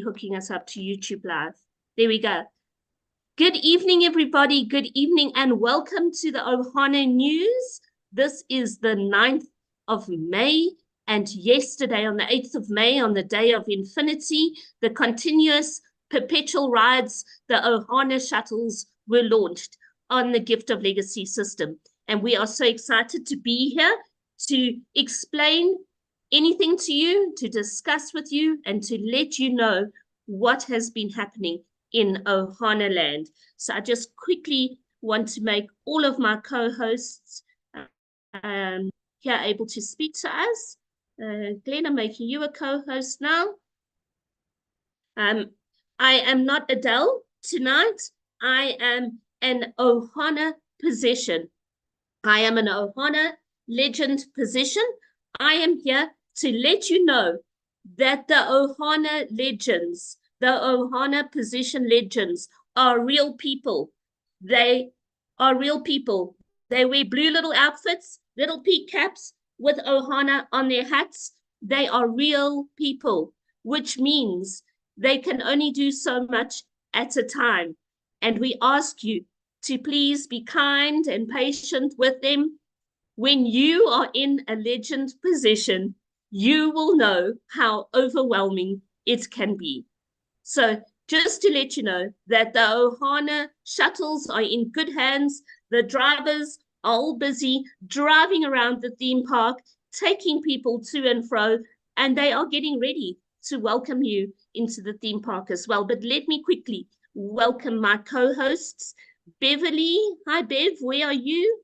hooking us up to YouTube Live. There we go. Good evening, everybody. Good evening and welcome to the OHANA News. This is the 9th of May, and yesterday on the 8th of May, on the day of infinity, the continuous perpetual rides, the OHANA shuttles were launched on the Gift of Legacy system. And we are so excited to be here to explain anything to you, to discuss with you, and to let you know what has been happening in OHANA land. So I just quickly want to make all of my co-hosts here able to speak to us. Glenn, I'm making you a co-host now. I am not Adele tonight. I am an OHANA position. I am an OHANA legend position. I am here to let you know that the OHANA legends, the OHANA position legends are real people. They are real people. They wear blue little outfits, little peak caps with OHANA on their hats. They are real people, which means they can only do so much at a time. And we ask you to please be kind and patient with them. When you are in a legend position, you will know how overwhelming it can be. So just to let you know that the OHANA shuttles are in good hands. The drivers are all busy driving around the theme park, taking people to and fro, and they are getting ready to welcome you into the theme park as well. But let me quickly welcome my co-hosts. Beverly, hi Bev, where are you?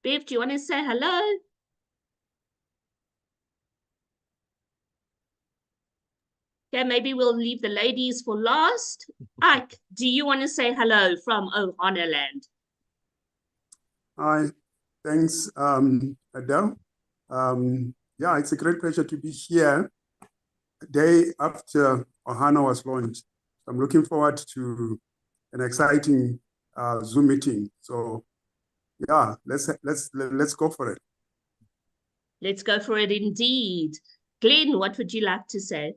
Bev, do you want to say hello? Okay, maybe we'll leave the ladies for last. Ike, do you want to say hello from OHANA land? Hi, thanks, Adele. Yeah, it's a great pleasure to be here a day after OHANA was launched. I'm looking forward to an exciting Zoom meeting. So yeah, let's go for it. Let's go for it indeed. Glenn, what would you like to say?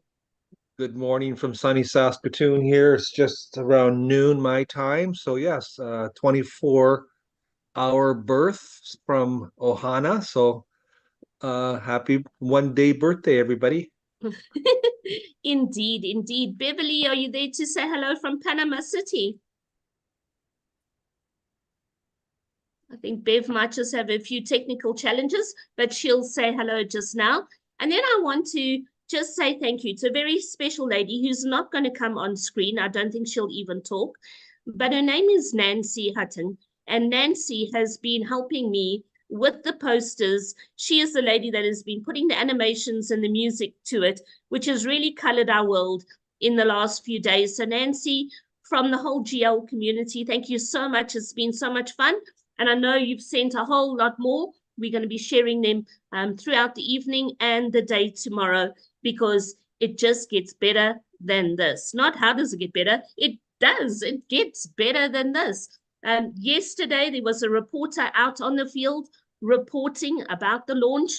Good morning from sunny Saskatoon here. It's just around noon my time. So yes, 24-hour birth from OHANA. So happy one-day birthday, everybody. Indeed, indeed. Beverly, are you there to say hello from Panama City? I think Bev might just have a few technical challenges, but she'll say hello just now. And then I want to just say thank you to a very special lady who's not going to come on screen. I don't think she'll even talk, but her name is Nancy Hutton. And Nancy has been helping me with the posters. She is the lady that has been putting the animations and the music to it, which has really colored our world in the last few days. So Nancy, from the whole GL community, thank you so much. It's been so much fun. And I know you've sent a whole lot more. We're going to be sharing them throughout the evening and the day tomorrow, because it just gets better than this. Not how does it get better? It does. It gets better than this. Yesterday, there was a reporter out on the field reporting about the launch.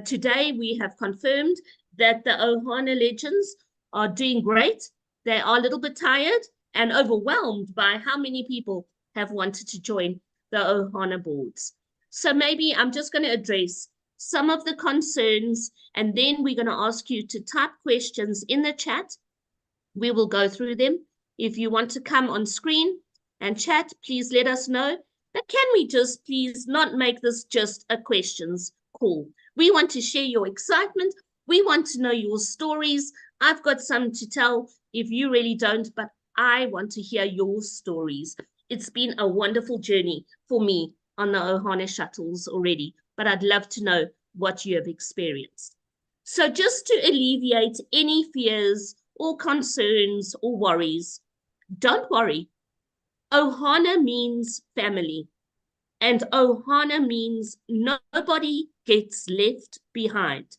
Today, we have confirmed that the OHANA legends are doing great. They are a little bit tired and overwhelmed by how many people have wanted to join the OHANA boards. So maybe I'm just going to address some of the concerns, and then we're going to ask you to type questions in the chat. We will go through them. If you want to come on screen and chat, please let us know. But can we just please not make this just a questions call? We want to share your excitement. We want to know your stories. I've got some to tell if you really don't, but I want to hear your stories. It's been a wonderful journey for me on the OHANA shuttles already, but I'd love to know what you have experienced. So just to alleviate any fears or concerns or worries, don't worry. OHANA means family, and OHANA means nobody gets left behind.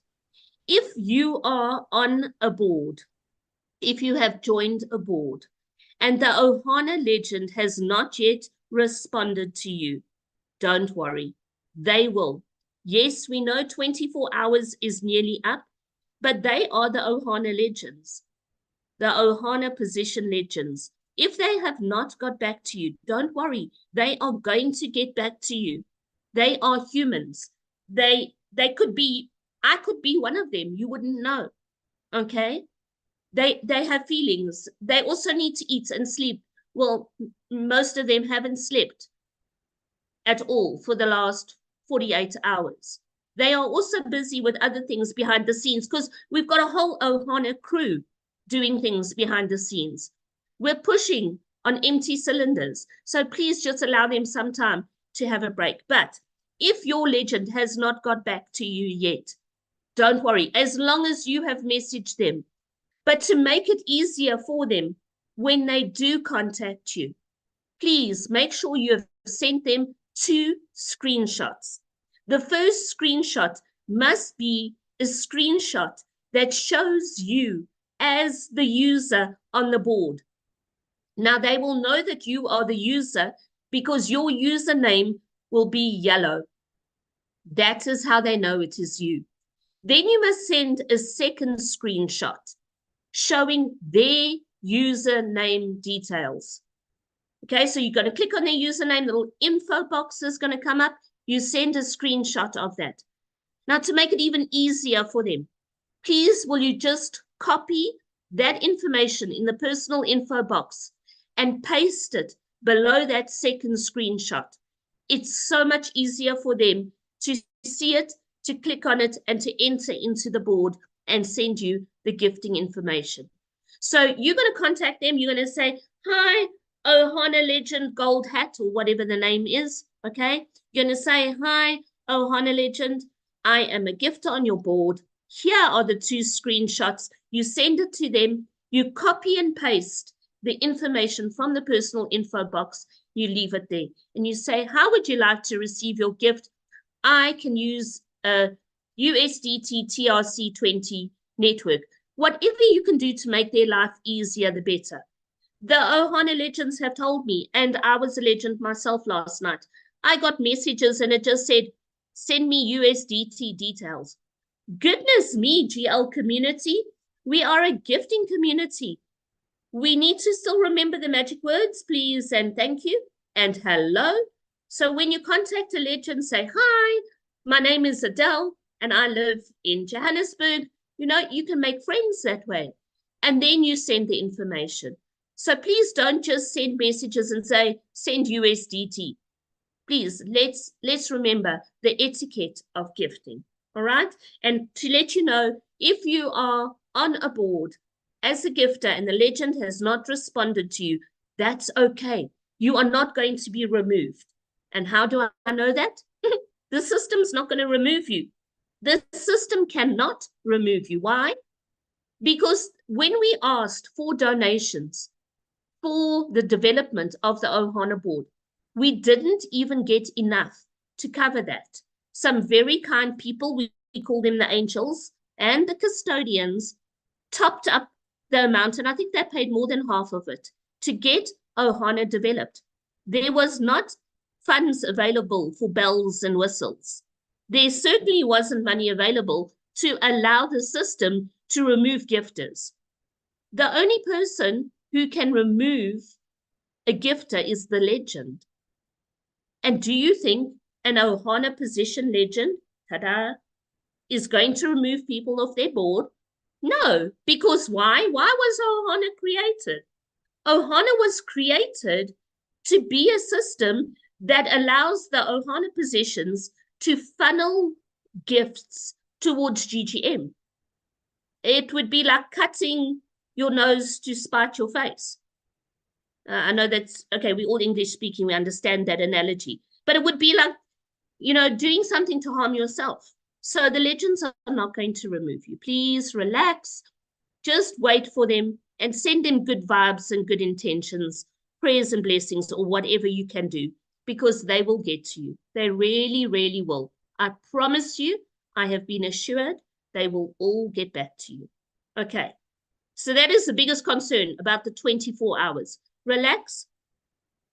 If you are on a board, if you have joined a board, and the OHANA legend has not yet responded to you, don't worry, they will. Yes, we know 24 hours is nearly up, but they are the OHANA legends, the OHANA position legends. If they have not got back to you, don't worry. They are going to get back to you. They are humans. They could be, I could be one of them. You wouldn't know. Okay? They have feelings. They also need to eat and sleep. Well, most of them haven't slept at all for the last 48 hours. They are also busy with other things behind the scenes because we've got a whole OHANA crew doing things behind the scenes. We're pushing on empty cylinders. So please just allow them some time to have a break. But if your legend has not got back to you yet, don't worry, as long as you have messaged them. But to make it easier for them when they do contact you, please make sure you have sent them 2 screenshots. The first screenshot must be a screenshot that shows you as the user on the board. Now, they will know that you are the user because your username will be yellow. That is how they know it is you. Then you must send a second screenshot showing their username details. Okay, so you're going to click on their username, the little info box is going to come up. You send a screenshot of that. Now, to make it even easier for them, please, will you just copy that information in the personal info box and paste it below that second screenshot. It's so much easier for them to see it, to click on it, and to enter into the board and send you the gifting information. So you're going to contact them. You're going to say, hi, OHANA Legend Gold Hat, or whatever the name is, okay? You're going to say, hi, OHANA Legend, I am a gifter on your board. Here are the 2 screenshots. You send it to them. You copy and paste the information from the personal info box. You leave it there. And you say, how would you like to receive your gift? I can use a USDT TRC20 network. Whatever you can do to make their life easier, the better. The OHANA legends have told me, and I was a legend myself last night. I got messages and it just said, send me USDT details. Goodness me, GL community. We are a gifting community. We need to still remember the magic words, please, and thank you, and hello. So when you contact a legend, say, hi, my name is Adele, and I live in Johannesburg. You know, you can make friends that way. And then you send the information. So please don't just send messages and say, send USDT. Please, let's remember the etiquette of gifting, all right? And to let you know, if you are on a board as a gifter and the legend has not responded to you, that's okay. You are not going to be removed. And how do I know that? The system's not going to remove you. The system cannot remove you. Why? Because when we asked for donations for the development of the OHANA board, we didn't even get enough to cover that. Some very kind people, we call them the angels, and the custodians topped up the amount, and I think they paid more than half of it to get OHANA developed. There was not funds available for bells and whistles. There certainly wasn't money available to allow the system to remove gifters. The only person who can remove a gifter is the legend. And do you think an OHANA position legend, ta-da, is going to remove people off their board? No, because why? Why was OHANA created? OHANA was created to be a system that allows the OHANA positions to funnel gifts towards GGM. It would be like cutting your nose to spite your face. I know that's, okay, we're all English speaking, we understand that analogy. But it would be like, you know, doing something to harm yourself. So the legends are not going to remove you. Please relax, just wait for them and send them good vibes and good intentions, prayers and blessings, or whatever you can do, because they will get to you. They really, really will. I promise you, I have been assured they will all get back to you. Okay, so that is the biggest concern about the 24 hours. Relax.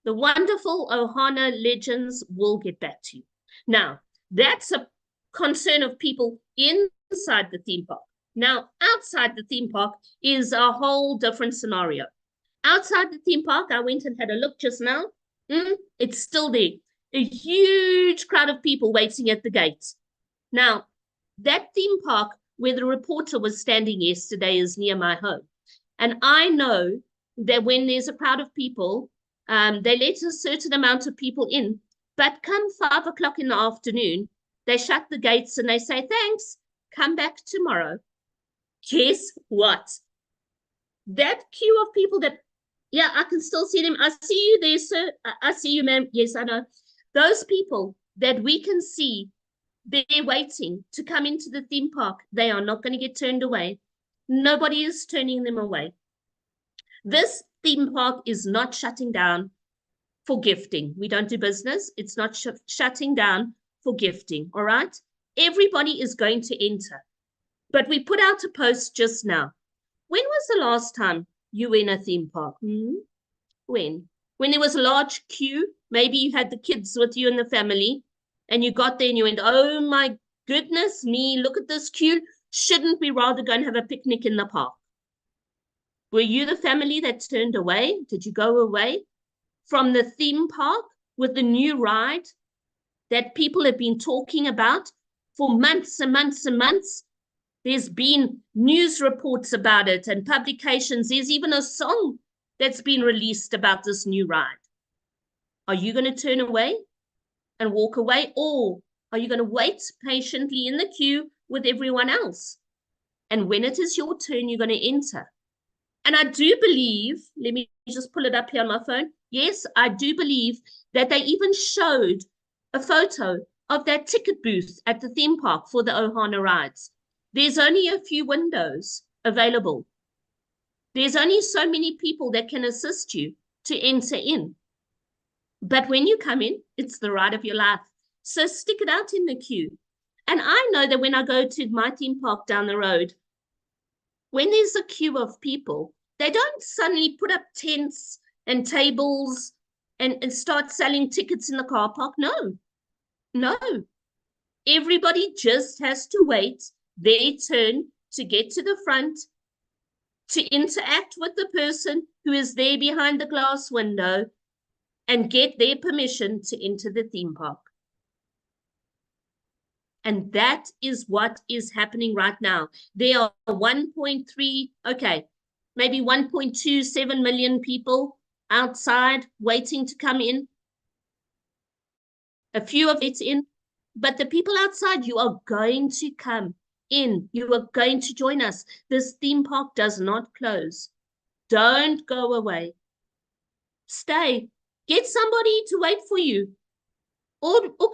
The wonderful OHANA legends will get back to you. Now, that's a concern of people inside the theme park. Now, outside the theme park is a whole different scenario. Outside the theme park, I went and had a look just now. It's still there. A huge crowd of people waiting at the gates. Now, that theme park where the reporter was standing yesterday is near my home. And I know that when there's a crowd of people, they let a certain amount of people in. But come 5 o'clock in the afternoon, they shut the gates and they say, thanks, come back tomorrow. Guess what? That queue of people that, yeah, I can still see them. I see you there, sir. I see you, ma'am. Yes, I know. Those people that we can see, they're waiting to come into the theme park. They are not going to get turned away. Nobody is turning them away. This theme park is not shutting down for gifting. We don't do business. It's not shutting down for gifting, all right? Everybody is going to enter. But we put out a post just now. When was the last time you were in a theme park? When? When there was a large queue, maybe you had the kids with you and the family, and you got there and you went, oh my goodness me, look at this queue. Shouldn't we rather go and have a picnic in the park? Were you the family that turned away? Did you go away from the theme park with the new ride that people have been talking about for months and months and months? There's been news reports about it and publications. There's even a song that's been released about this new ride. Are you going to turn away and walk away, or are you going to wait patiently in the queue with everyone else? And when it is your turn, you're going to enter. And I do believe, let me just pull it up here on my phone. Yes, I do believe that they even showed a photo of that ticket booth at the theme park for the OHANA rides. There's only a few windows available. There's only so many people that can assist you to enter in. But when you come in, it's the ride of your life. So stick it out in the queue. And I know that when I go to my theme park down the road, when there's a queue of people, they don't suddenly put up tents and tables and start selling tickets in the car park. No. Everybody just has to wait their turn to get to the front, to interact with the person who is there behind the glass window and get their permission to enter the theme park. And that is what is happening right now. There are 1.3, okay, maybe 1.27 million people outside waiting to come in. A few of it's in, but the people outside, you are going to come in. You are going to join us. This theme park does not close. Don't go away. Stay. Get somebody to wait for you. Or go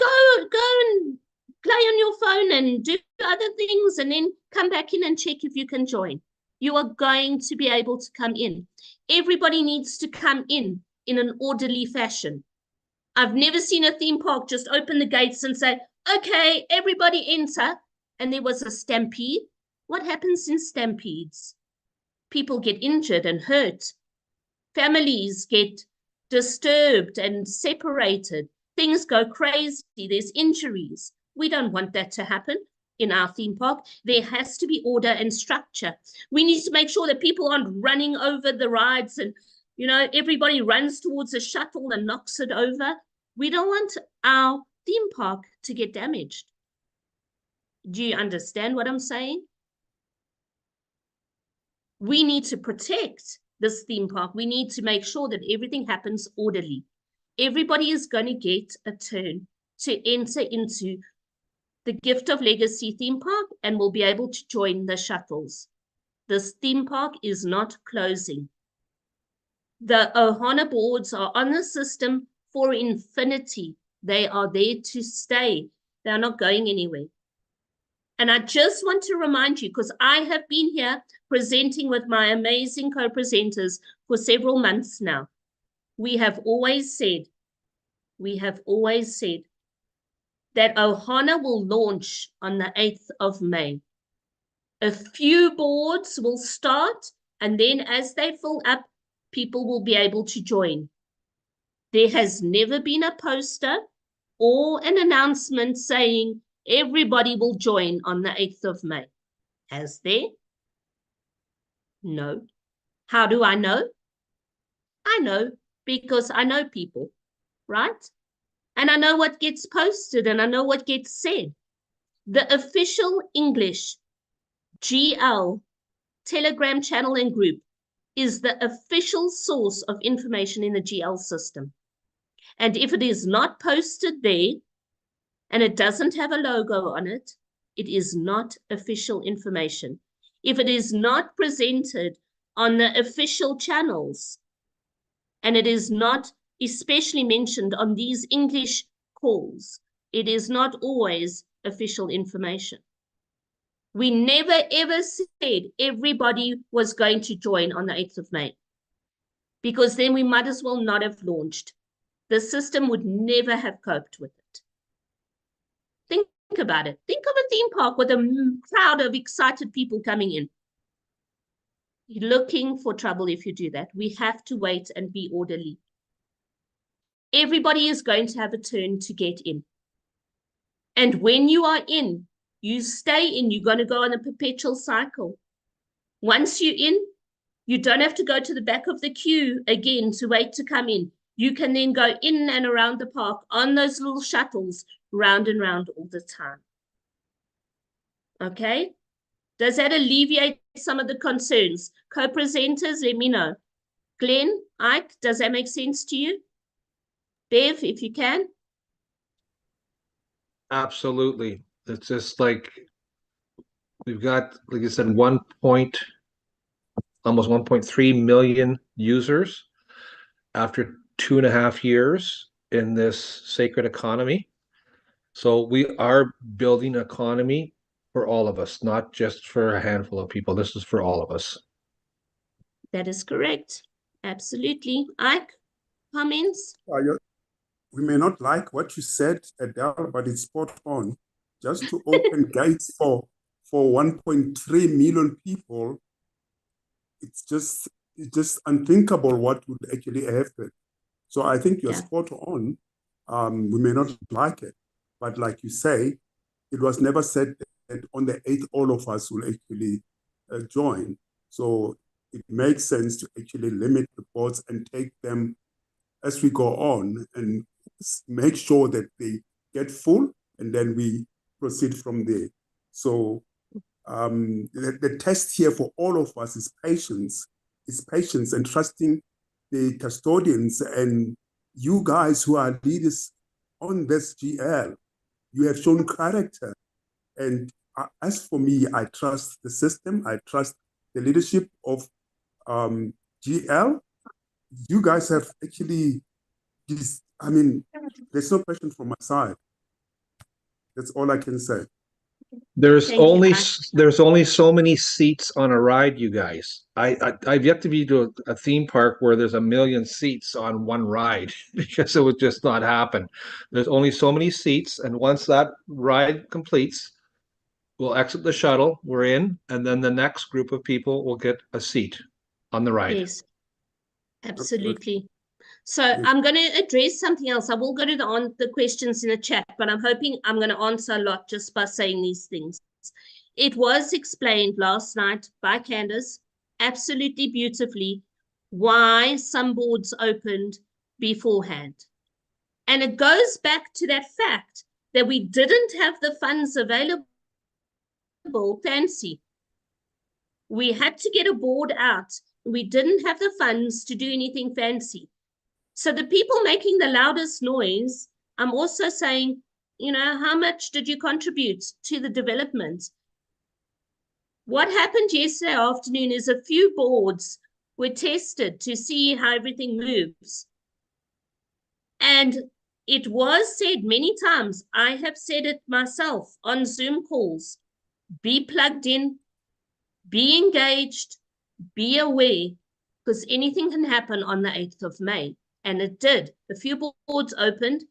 and play on your phone and do other things and then come back in and check if you can join. You are going to be able to come in. Everybody needs to come in an orderly fashion. I've never seen a theme park just open the gates and say, okay, everybody enter. And there was a stampede. What happens in stampedes? People get injured and hurt. Families get disturbed and separated. Things go crazy. There's injuries. We don't want that to happen in our theme park. There has to be order and structure. We need to make sure that people aren't running over the rides and, you know, everybody runs towards a shuttle and knocks it over. We don't want our theme park to get damaged. Do you understand what I'm saying? We need to protect this theme park. We need to make sure that everything happens orderly. Everybody is going to get a turn to enter into the Gift of Legacy theme park and will be able to join the shuttles. This theme park is not closing. The OHANA boards are on the system for infinity. They are there to stay. They are not going anywhere. And I just want to remind you, because I have been here presenting with my amazing co-presenters for several months now. We have always said that OHANA will launch on the 8th of May. A few boards will start, and then as they fill up, people will be able to join. There has never been a poster or an announcement saying everybody will join on the 8th of May. Has there? No. How do I know? I know because I know people, right? And I know what gets posted and I know what gets said. The official English GL Telegram channel and group is the official source of information in the GL system. And if it is not posted there and it doesn't have a logo on it, it is not official information. If it is not presented on the official channels and it is not especially mentioned on these English calls, it is not always official information. We never ever said everybody was going to join on the 8th of May, because then we might as well not have launched. The system would never have coped with it. Think about it. Think of a theme park with a crowd of excited people coming in. You're looking for trouble if you do that. We have to wait and be orderly. Everybody is going to have a turn to get in. And when you are in, you stay in. You're going to go on a perpetual cycle. Once you're in, you don't have to go to the back of the queue again to wait to come in. You can then go in and around the park on those little shuttles, round and round all the time. Okay? Does that alleviate some of the concerns? Co-presenters, let me know. Glenn, Ike, does that make sense to you? Bev, if you can. Absolutely. It's just like we've got, like I said, almost 1.3 million users after 2.5 years in this sacred economy. So we are building an economy for all of us, not just for a handful of people. This is for all of us. That is correct. Absolutely. Ike, comments? We may not like what you said, Adele, but it's spot on. Just to open gates for 1.3 million people, it's just unthinkable what would actually happen. So I think you're spot on. We may not like it, but like you say, it was never said that on the 8th all of us will actually join. So it makes sense to actually limit the boards and take them as we go on and make sure that they get full, and then we proceed from there. So the test here for all of us is patience and trusting the custodians and you guys who are leaders on this GL. You have shown character. And as for me, I trust the system. I trust the leadership of GL. You guys have actually, I mean, there's no question from my side. That's all I can say. There's only so many seats on a ride, you guys. I've yet to be to a theme park where there's 1 million seats on one ride because it would just not happen. There's only so many seats, and once that ride completes, we'll exit the shuttle, we're in, and then the next group of people will get a seat on the ride. Yes, absolutely. So I'm going to address something else. I will go to the questions in the chat, but I'm hoping I'm going to answer a lot just by saying these things. It was explained last night by Candace absolutely beautifully why some boards opened beforehand. And it goes back to that fact that we didn't have the funds available fancy. We had to get a board out. We didn't have the funds to do anything fancy. So the people making the loudest noise, I'm also saying, you know, how much did you contribute to the development? What happened yesterday afternoon is a few boards were tested to see how everything moves. And it was said many times, I have said it myself on Zoom calls, be plugged in, be engaged, be aware, because anything can happen on the 8th of May. And it did. A few boards opened,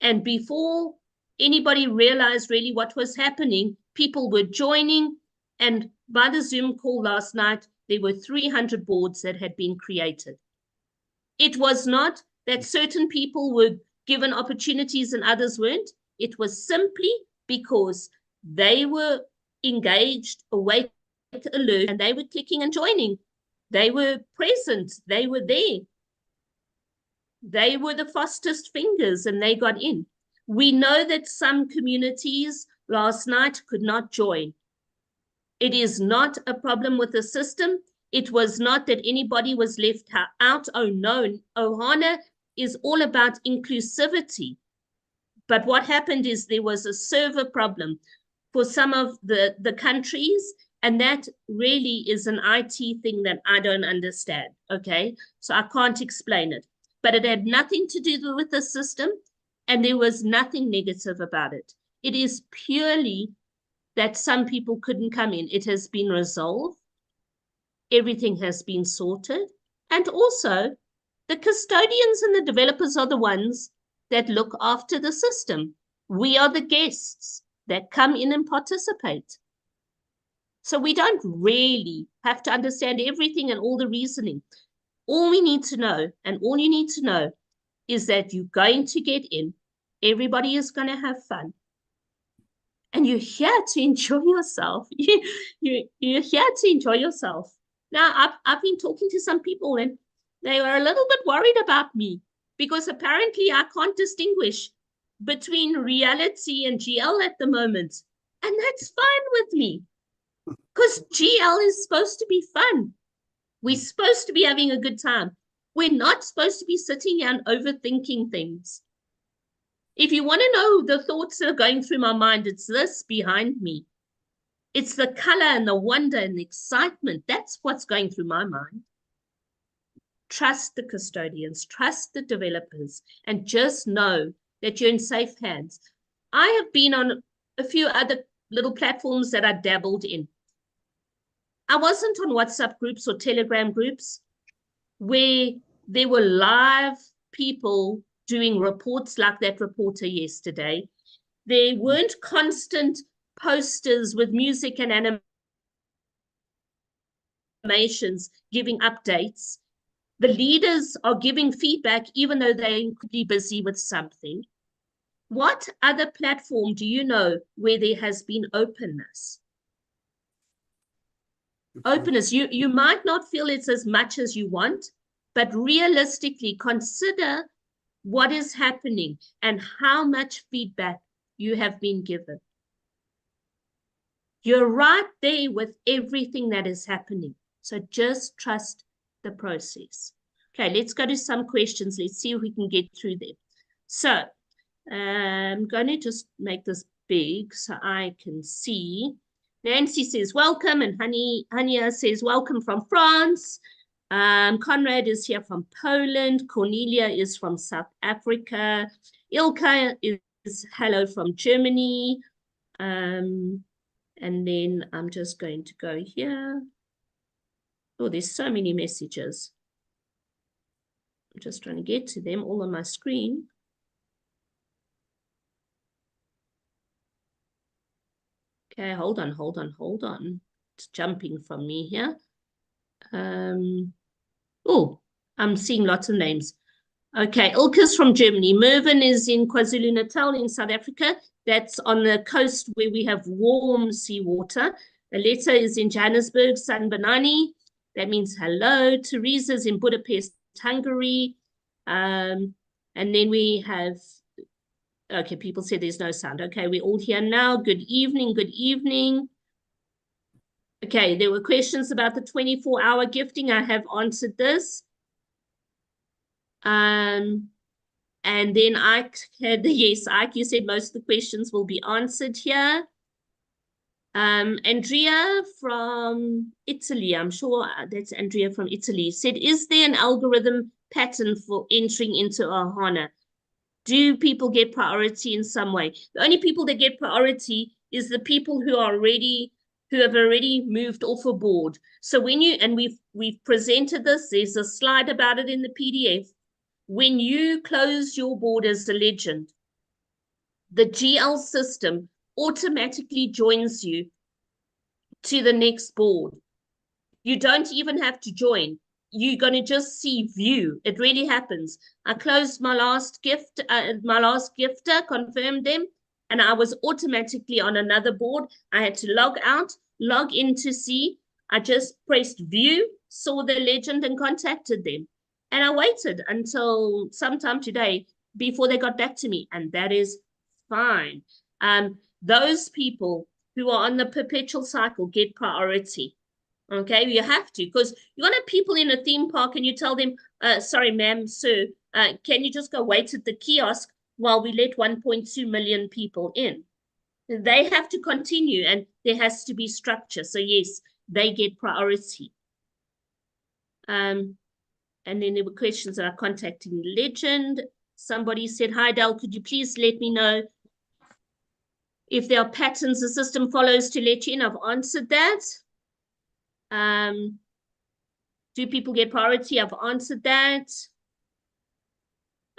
and before anybody realized really what was happening, people were joining, and by the Zoom call last night, there were 300 boards that had been created. It was not that certain people were given opportunities and others weren't. It was simply because they were engaged, awake, alert and they were clicking and joining. They were present. They were there. They were the fastest fingers and they got in. We know that some communities last night could not join. It is not a problem with the system. It was not that anybody was left out. Oh no, OHANA is all about inclusivity. But what happened is there was a server problem for some of the countries, and that really is an IT thing that I don't understand, okay? So I can't explain it. But it had nothing to do with the system, and there was nothing negative about it. It is purely that some people couldn't come in. It has been resolved. Everything has been sorted. And also, the custodians and the developers are the ones that look after the system. We are the guests that come in and participate. So we don't really have to understand everything and all the reasoning. All we need to know, and all you need to know, is that you're going to get in. Everybody is going to have fun. And you're here to enjoy yourself. You're here to enjoy yourself. Now, I've been talking to some people and they were a little bit worried about me because apparently I can't distinguish between reality and GL at the moment. And that's fine with me because GL is supposed to be fun. We're supposed to be having a good time. We're not supposed to be sitting here and overthinking things. If you want to know the thoughts that are going through my mind, it's this behind me. It's the color and the wonder and the excitement. That's what's going through my mind. Trust the custodians, trust the developers, and just know that you're in safe hands. I have been on a few other little platforms that I dabbled in. I wasn't on WhatsApp groups or Telegram groups where there were live people doing reports like that reporter yesterday. There weren't constant posters with music and animations giving updates. The leaders are giving feedback even though they're incredibly busy with something. What other platform do you know where there has been openness? Openness, you might not feel it's as much as you want, but realistically consider what is happening and how much feedback you have been given. You're right there with everything that is happening. So just trust the process. Okay, let's go to some questions. Let's see if we can get through them. So I'm going to just make this big so I can see. Nancy says welcome, and Hania says welcome from France. Conrad is here from Poland. Cornelia is from South Africa. Ilka is hello from Germany. And then I'm just going to go here. Oh, there's so many messages. I'm just trying to get to them all on my screen. Okay, hold on. It's jumping from me here. Oh, I'm seeing lots of names. Okay, Ilka's from Germany. Mervyn is in KwaZulu-Natal in South Africa. That's on the coast where we have warm seawater. Aletta is in Johannesburg, San Banani. That means hello. Teresa's in Budapest, Hungary. And then we have, okay, people said there's no sound. Okay, we're all here now. Good evening, good evening. Okay, there were questions about the 24-hour gifting. I have answered this. And then Ike had, yes, Ike, you said most of the questions will be answered here. Andrea from Italy, I'm sure that's Andrea from Italy, said, is there an algorithm pattern for entering into OHANA? Do people get priority in some way? The only people that get priority is the people who are already, who have already moved off a board. So when you, and we've presented this, there's a slide about it in the PDF. When you close your board as a legend, the GL system automatically joins you to the next board. You don't even have to join. You're going to just see view. It really happens. I closed my last gift, my last gifter, confirmed them, and I was automatically on another board. I had to log out, log in to see I just pressed view, saw the legend and contacted them. And I waited until sometime today before they got back to me. And that is fine. Those people who are on the perpetual cycle get priority. Okay, you have to, because you're gonna have people in a theme park and you tell them, sorry, ma'am, sir, can you just go wait at the kiosk while we let 1.2 million people in? They have to continue and there has to be structure. So yes, they get priority. And then there were questions about contacting legend. Somebody said, hi, Del, could you please let me know if there are patterns the system follows to let you in? I've answered that. Do people get priority? I've answered that.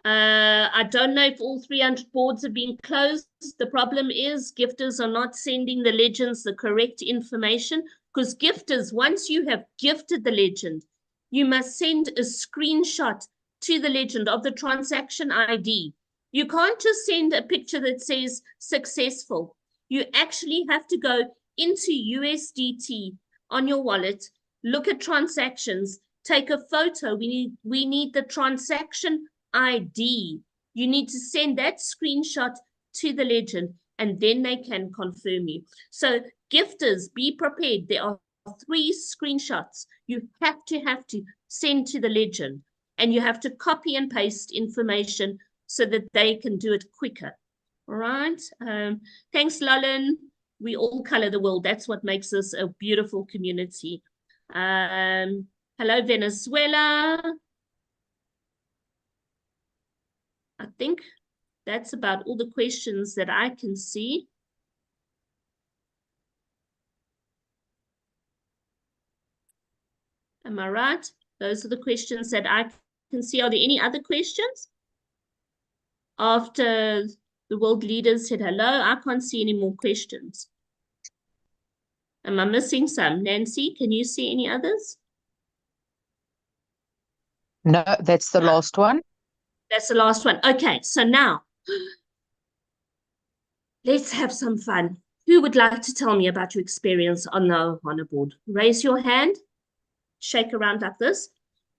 I don't know if all 300 boards have been closed. The problem is gifters are not sending the legends the correct information, because gifters, once you have gifted the legend, you must send a screenshot to the legend of the transaction ID. You can't just send a picture that says successful. You actually have to go into USDT on your wallet, look at transactions, take a photo. We need the transaction ID. You need to send that screenshot to the legend and then they can confirm you. So gifters, be prepared. There are 3 screenshots you have to send to the legend, and you have to copy and paste information so that they can do it quicker. All right. Thanks, Lalan. We all color the world. That's what makes us a beautiful community. Hello, Venezuela. I think that's about all the questions that I can see. Am I right? Those are the questions that I can see. Are there any other questions? After the world leaders said hello, I can't see any more questions. Am I missing some? Nancy, can you see any others? No, that's the last one. That's the last one. Okay, so now let's have some fun. Who would like to tell me about your experience on the OHANA board? Raise your hand, shake around like this,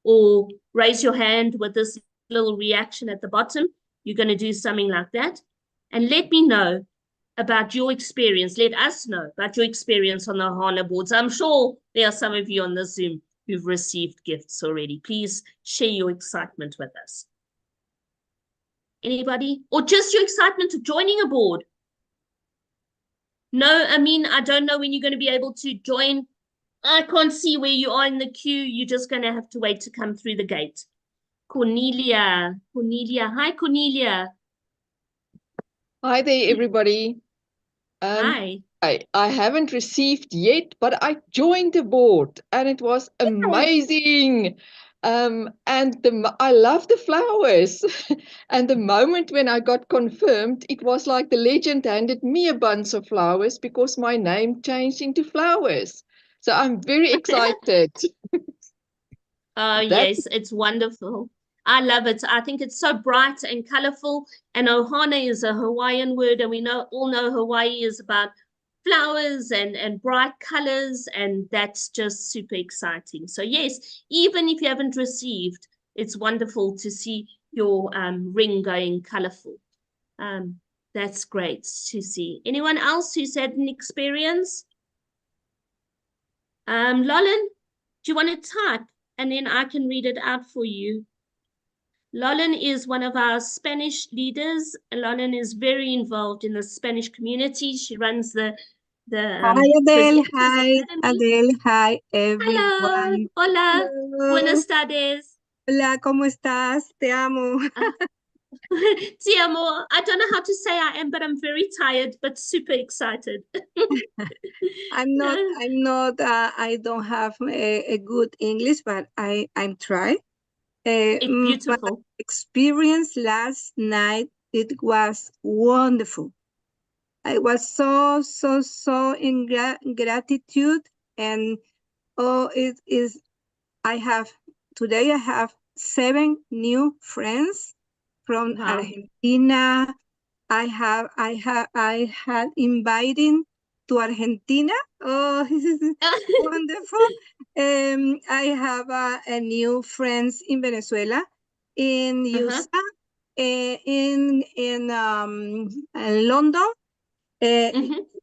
or raise your hand with this little reaction at the bottom. You're going to do something like that. And let me know about your experience. Let us know about your experience on the OHANA boards. I'm sure there are some of you on the Zoom who've received gifts already. Please share your excitement with us. Anybody? Or just your excitement of joining a board? No, I mean, I don't know when you're going to be able to join. I can't see where you are in the queue. You're just going to have to wait to come through the gate. Cornelia. Hi, Cornelia. Hi there, everybody. Hi. I haven't received yet, but I joined the board and it was amazing. I love the flowers. And the moment when I got confirmed, it was like the legend handed me a bunch of flowers because my name changed into flowers. So I'm very excited. Yes, it's wonderful. I love it. I think it's so bright and colorful. And Ohana is a Hawaiian word, and we all know Hawaii is about flowers and bright colors, and that's just super exciting. So yes, even if you haven't received, it's wonderful to see your ring going colorful. That's great to see. Anyone else who's had an experience? Lolan, do you want to type? And then I can read it out for you. Lolan is one of our Spanish leaders. Lolan is very involved in the Spanish community. She runs the Hi, Adele. Hi, Adele. Hi, everyone. Hello. Hola. Hello. Buenas tardes. Hola, ¿cómo estás? Te amo. Te amo. I don't know how to say I am, but I'm very tired, but super excited. I don't have a good English, but I'm trying. It's beautiful. My experience last night, it was wonderful. I was so in gratitude, and today I have 7 new friends from Argentina. I had invited to Argentina. Oh, this is wonderful. I have a new friends in Venezuela, in USA, in London.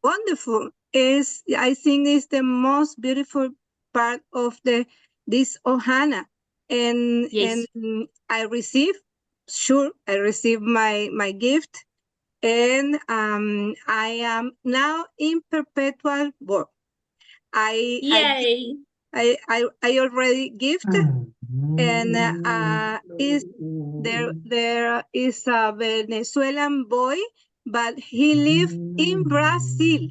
Wonderful. I think it's the most beautiful part of this OHANA. And I receive my gift. And I am now in perpetual work. I already gifted, and there is a Venezuelan boy, but he lives in Brazil.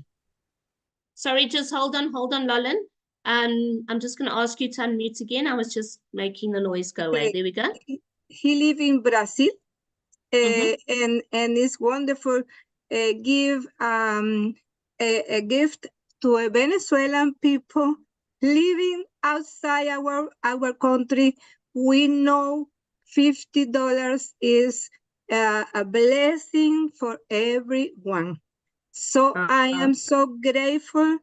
Sorry, just hold on, Lauren. I'm just going to ask you to unmute again. I was just making the noise go away. There we go. He lives in Brazil, and it's wonderful. Give a gift to a Venezuelan people living outside our country. We know $50 is a blessing for everyone. So I am so grateful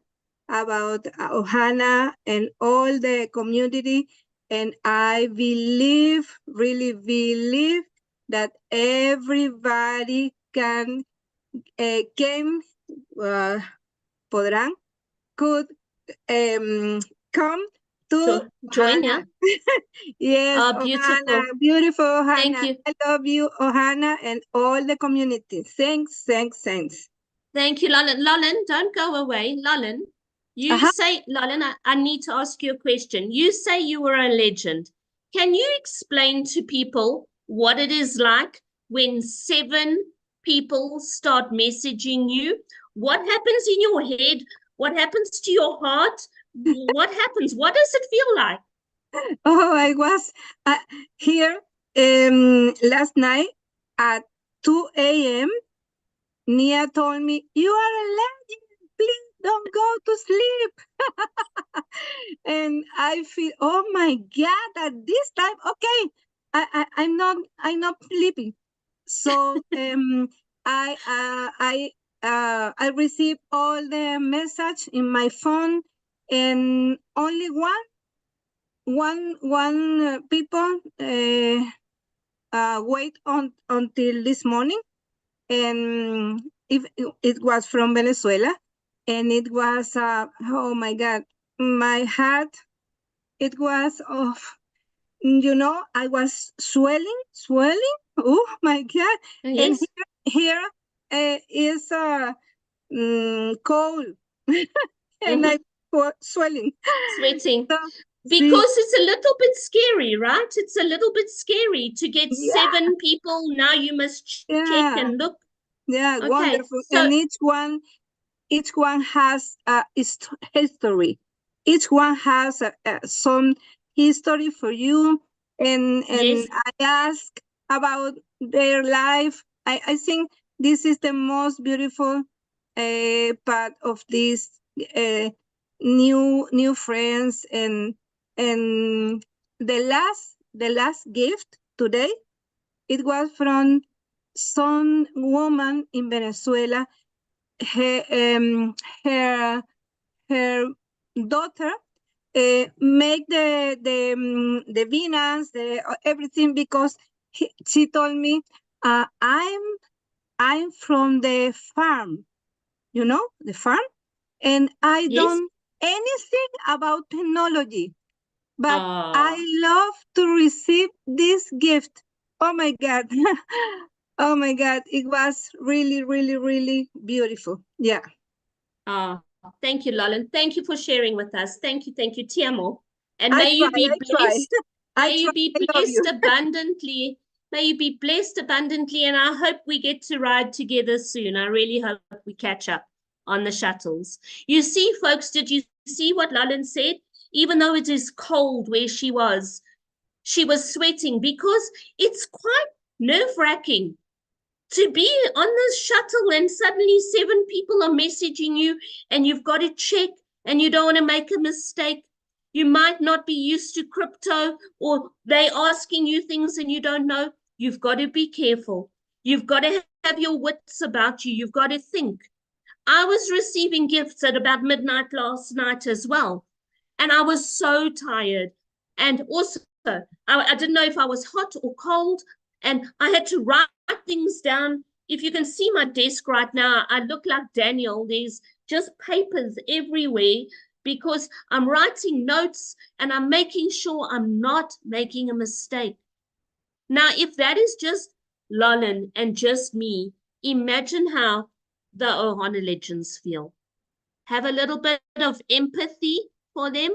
about OHANA and all the community, and I believe, really believe, that everybody could come to join. OHANA. Yes, beautiful. OHANA, beautiful OHANA. Thank you. I love you, OHANA, and all the community. Thanks. Thank you, Lauren. Lauren, don't go away. Lauren, you say, Lauren, I need to ask you a question. You say you were a legend. Can you explain to people what it is like when 7 people start messaging you? What happens in your head? What happens to your heart? What happens? What does it feel like? Oh, I was here last night at 2 a.m. Nia told me, "You are a legend. Please don't go to sleep." And I feel, oh my God, at this time, okay, I'm not sleeping. So I received all the message in my phone, and only one people wait until this morning, and it was from Venezuela, and it was oh my God, my heart, it was I was swelling. Oh my God. Yes. And here is cold. And I was swelling. Sweating. Because it's a little bit scary, right? It's a little bit scary to get 7 people. Now you must check and look. Yeah, okay. Wonderful. So, and each one has history. Each one has some history for you. And I ask about their life. I think this is the most beautiful part of this new friends, and the last gift today, it was from some woman in Venezuela. Her daughter make the Venus, everything, because she told me, I'm from the farm, the farm, and I don't anything about technology, but I love to receive this gift. Oh my God. Oh my God, it was really, really, really beautiful. Yeah. Thank you, Lauren. Thank you for sharing with us. Thank you, Tiamo. And may you be blessed. May you be blessed abundantly. May you be blessed abundantly, and I hope we get to ride together soon. I really hope we catch up on the shuttles. You see, folks, did you see what Lauren said? Even though it is cold where she was sweating, because it's quite nerve-wracking to be on this shuttle and suddenly 7 people are messaging you, and you've got to check, and you don't want to make a mistake. You might not be used to crypto, or they asking you things and you don't know. You've got to be careful. You've got to have your wits about you. You've got to think. I was receiving gifts at about midnight last night as well. And I was so tired. And also, I didn't know if I was hot or cold. And I had to write things down. If you can see my desk right now, I look like Daniel. There's just papers everywhere because I'm writing notes and I'm making sure I'm not making a mistake. Now, if that is just Lolin and just me, imagine how the OHANA legends feel. Have a little bit of empathy for them,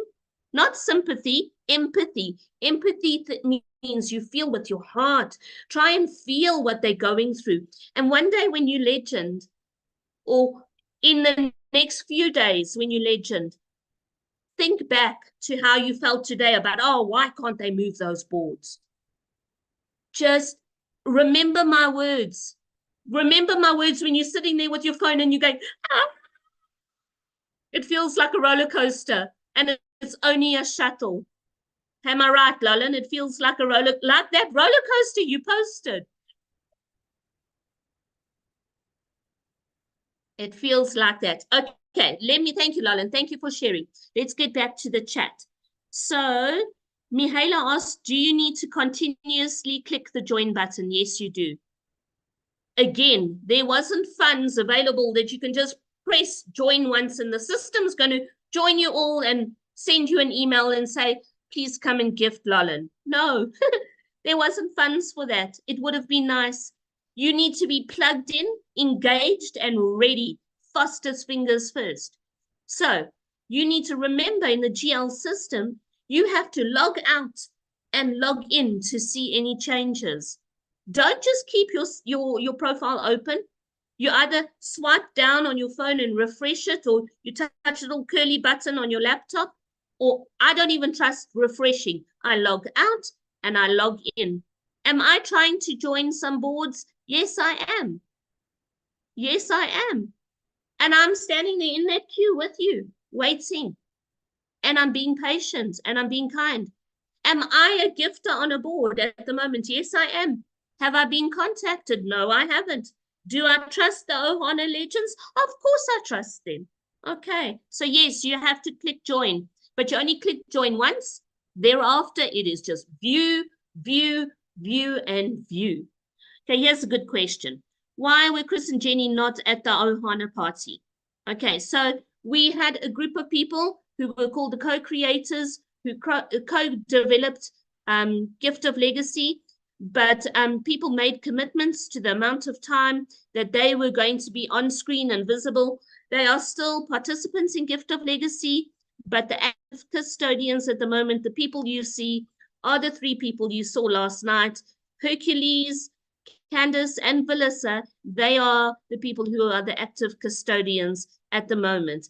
not sympathy, empathy. Empathy means you feel with your heart. Try and feel what they're going through. And one day when you legend, or in the next few days when you legend, think back to how you felt today about, oh, why can't they move those boards? Just remember my words. Remember my words when you're sitting there with your phone and you're going, ah. It feels like a roller coaster and it's only a shuttle. Am I right, Lolin? It feels like a like that roller coaster you posted. It feels like that. Okay, thank you, Lolin. Thank you for sharing. Let's get back to the chat. So, Mihaela asked, do you need to continuously click the join button? Yes, you do. Again, there wasn't funds available that you can just press join once and the system's going to join you all and send you an email and say, please come and gift Lolin. No, there wasn't funds for that. It would have been nice. You need to be plugged in, engaged, and ready. Fastest fingers first. So you need to remember in the GL system, you have to log out and log in to see any changes. Don't just keep your profile open. You either swipe down on your phone and refresh it, or you touch a little curly button on your laptop, or I don't even trust refreshing. I log out and I log in. Am I trying to join some boards? Yes, I am. Yes, I am. And I'm standing there in that queue with you, waiting. And I'm being patient and I'm being kind. Am I a gifter on a board at the moment? Yes, I am. Have I been contacted? No, I haven't. Do I trust the OHANA legends? Of course I trust them. Okay, so yes, you have to click join, but you only click join once. Thereafter, it is just view, view, view, and view. Okay, here's a good question. Why were Chris and Jenny not at the OHANA party? Okay, so we had a group of people who were called the co-creators, who co-developed Gift of Legacy, but people made commitments to the amount of time that they were going to be on screen and visible. They are still participants in Gift of Legacy, but the active custodians at the moment, the people you see, are the three people you saw last night. Hercules, Candace, and Valissa, they are the people who are the active custodians at the moment.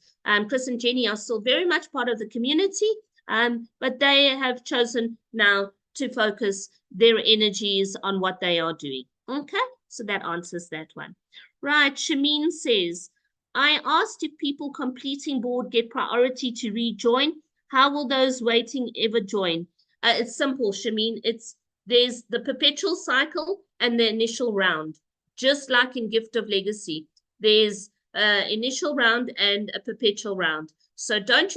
Chris and Jenny are still very much part of the community, but they have chosen now to focus their energies on what they are doing. Okay, so that answers that one. Right, Shameen says, I asked if people completing board get priority to rejoin. How will those waiting ever join? It's simple, Shameen. There's the perpetual cycle and the initial round. Just like in Gift of Legacy, there's an initial round and a perpetual round. So don't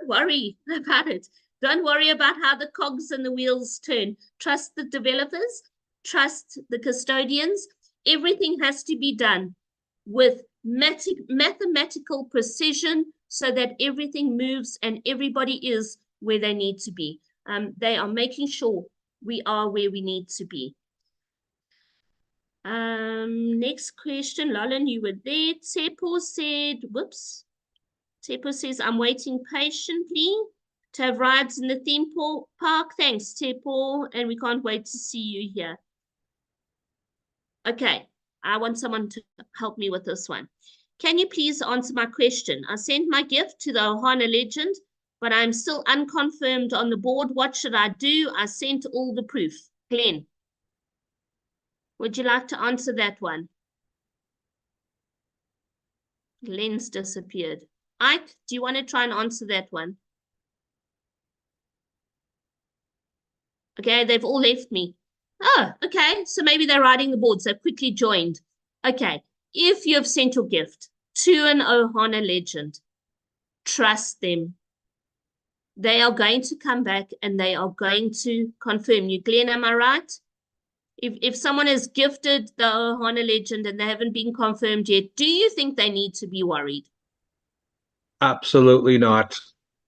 worry about it. Don't worry about how the cogs and the wheels turn. Trust the developers, trust the custodians. Everything has to be done with mathematical precision so that everything moves and everybody is where they need to be. They are making sure we are where we need to be. Next question, Lolin, you were there. Tsepo said, whoops. Tsepo says, I'm waiting patiently to have rides in the theme park. Thanks, Tsepo, and we can't wait to see you here. Okay, I want someone to help me with this one. Can you please answer my question? I sent my gift to the OHANA legend, but I'm still unconfirmed on the board. What should I do? I sent all the proof. Glenn, would you like to answer that one? Glenn's disappeared. Ike, do you want to try and answer that one? Okay, they've all left me. Oh, okay, so maybe they're riding the boards. They've quickly joined. Okay, if you have sent your gift, to an OHANA legend. Trust them. They are going to come back and they are going to confirm you. Glenn, am I right? If someone has gifted the OHANA legend and they haven't been confirmed yet, do you think they need to be worried? Absolutely not.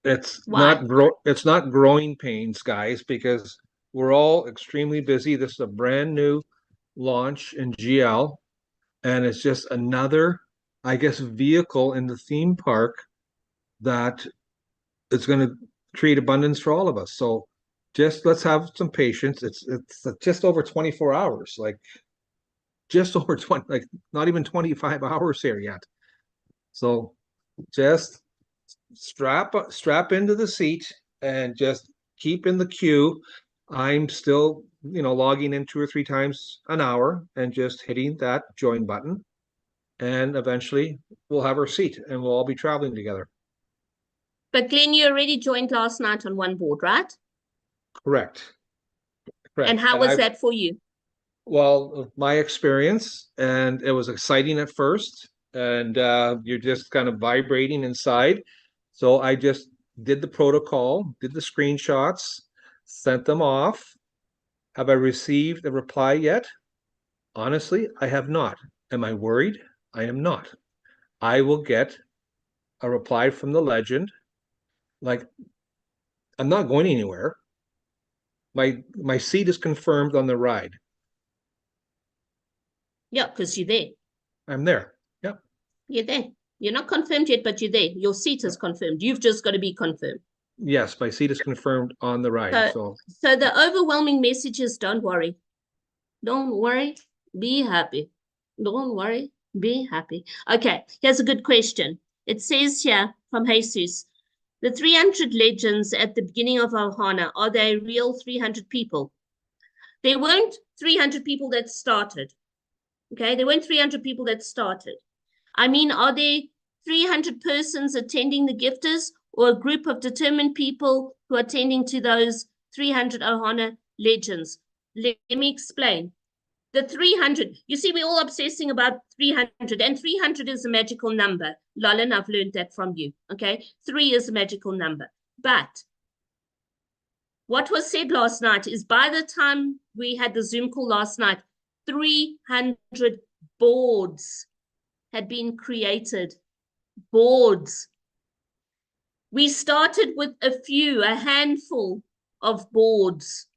It's Why? It's not growing pains, guys, because we're all extremely busy. This is a brand new launch in GL, and it's just another, I guess, vehicle in the theme park that is going to create abundance for all of us. So just let's have some patience. It's just over 24 hours, like just over 20, like not even 25 hours here yet. So just strap into the seat and just keep in the queue. I'm still, logging in 2 or 3 times an hour and just hitting that join button. And eventually we'll have our seat and we'll all be traveling together. But Glenn, you already joined last night on one board, right? Correct. And how was that for you? Well, my experience, and it was exciting at first, and you're just kind of vibrating inside. So I just did the protocol, did the screenshots, sent them off. Have I received a reply yet? Honestly, I have not. Am I worried? I am not. I will get a reply from the legend. Like, I'm not going anywhere. My seat is confirmed on the ride. Yeah, because you're there. I'm there. Yep. You're there. You're not confirmed yet, but you're there. Your seat is confirmed. You've just got to be confirmed. Yes, my seat is confirmed on the ride. So the overwhelming message is don't worry. Don't worry. Be happy. Don't worry. Be happy. Okay, here's a good question. It says here from Jesus, the 300 legends at the beginning of OHANA, are they real 300 people? There weren't 300 people that started. Okay, there weren't 300 people that started. I mean, are there 300 persons attending the gifters or a group of determined people who are attending to those 300 OHANA legends? Let me explain. The 300, you see, we're all obsessing about 300, and 300 is a magical number. Lolin, I've learned that from you, okay? 3 is a magical number. But what was said last night is by the time we had the Zoom call last night, 300 boards had been created. Boards. We started with a handful of boards.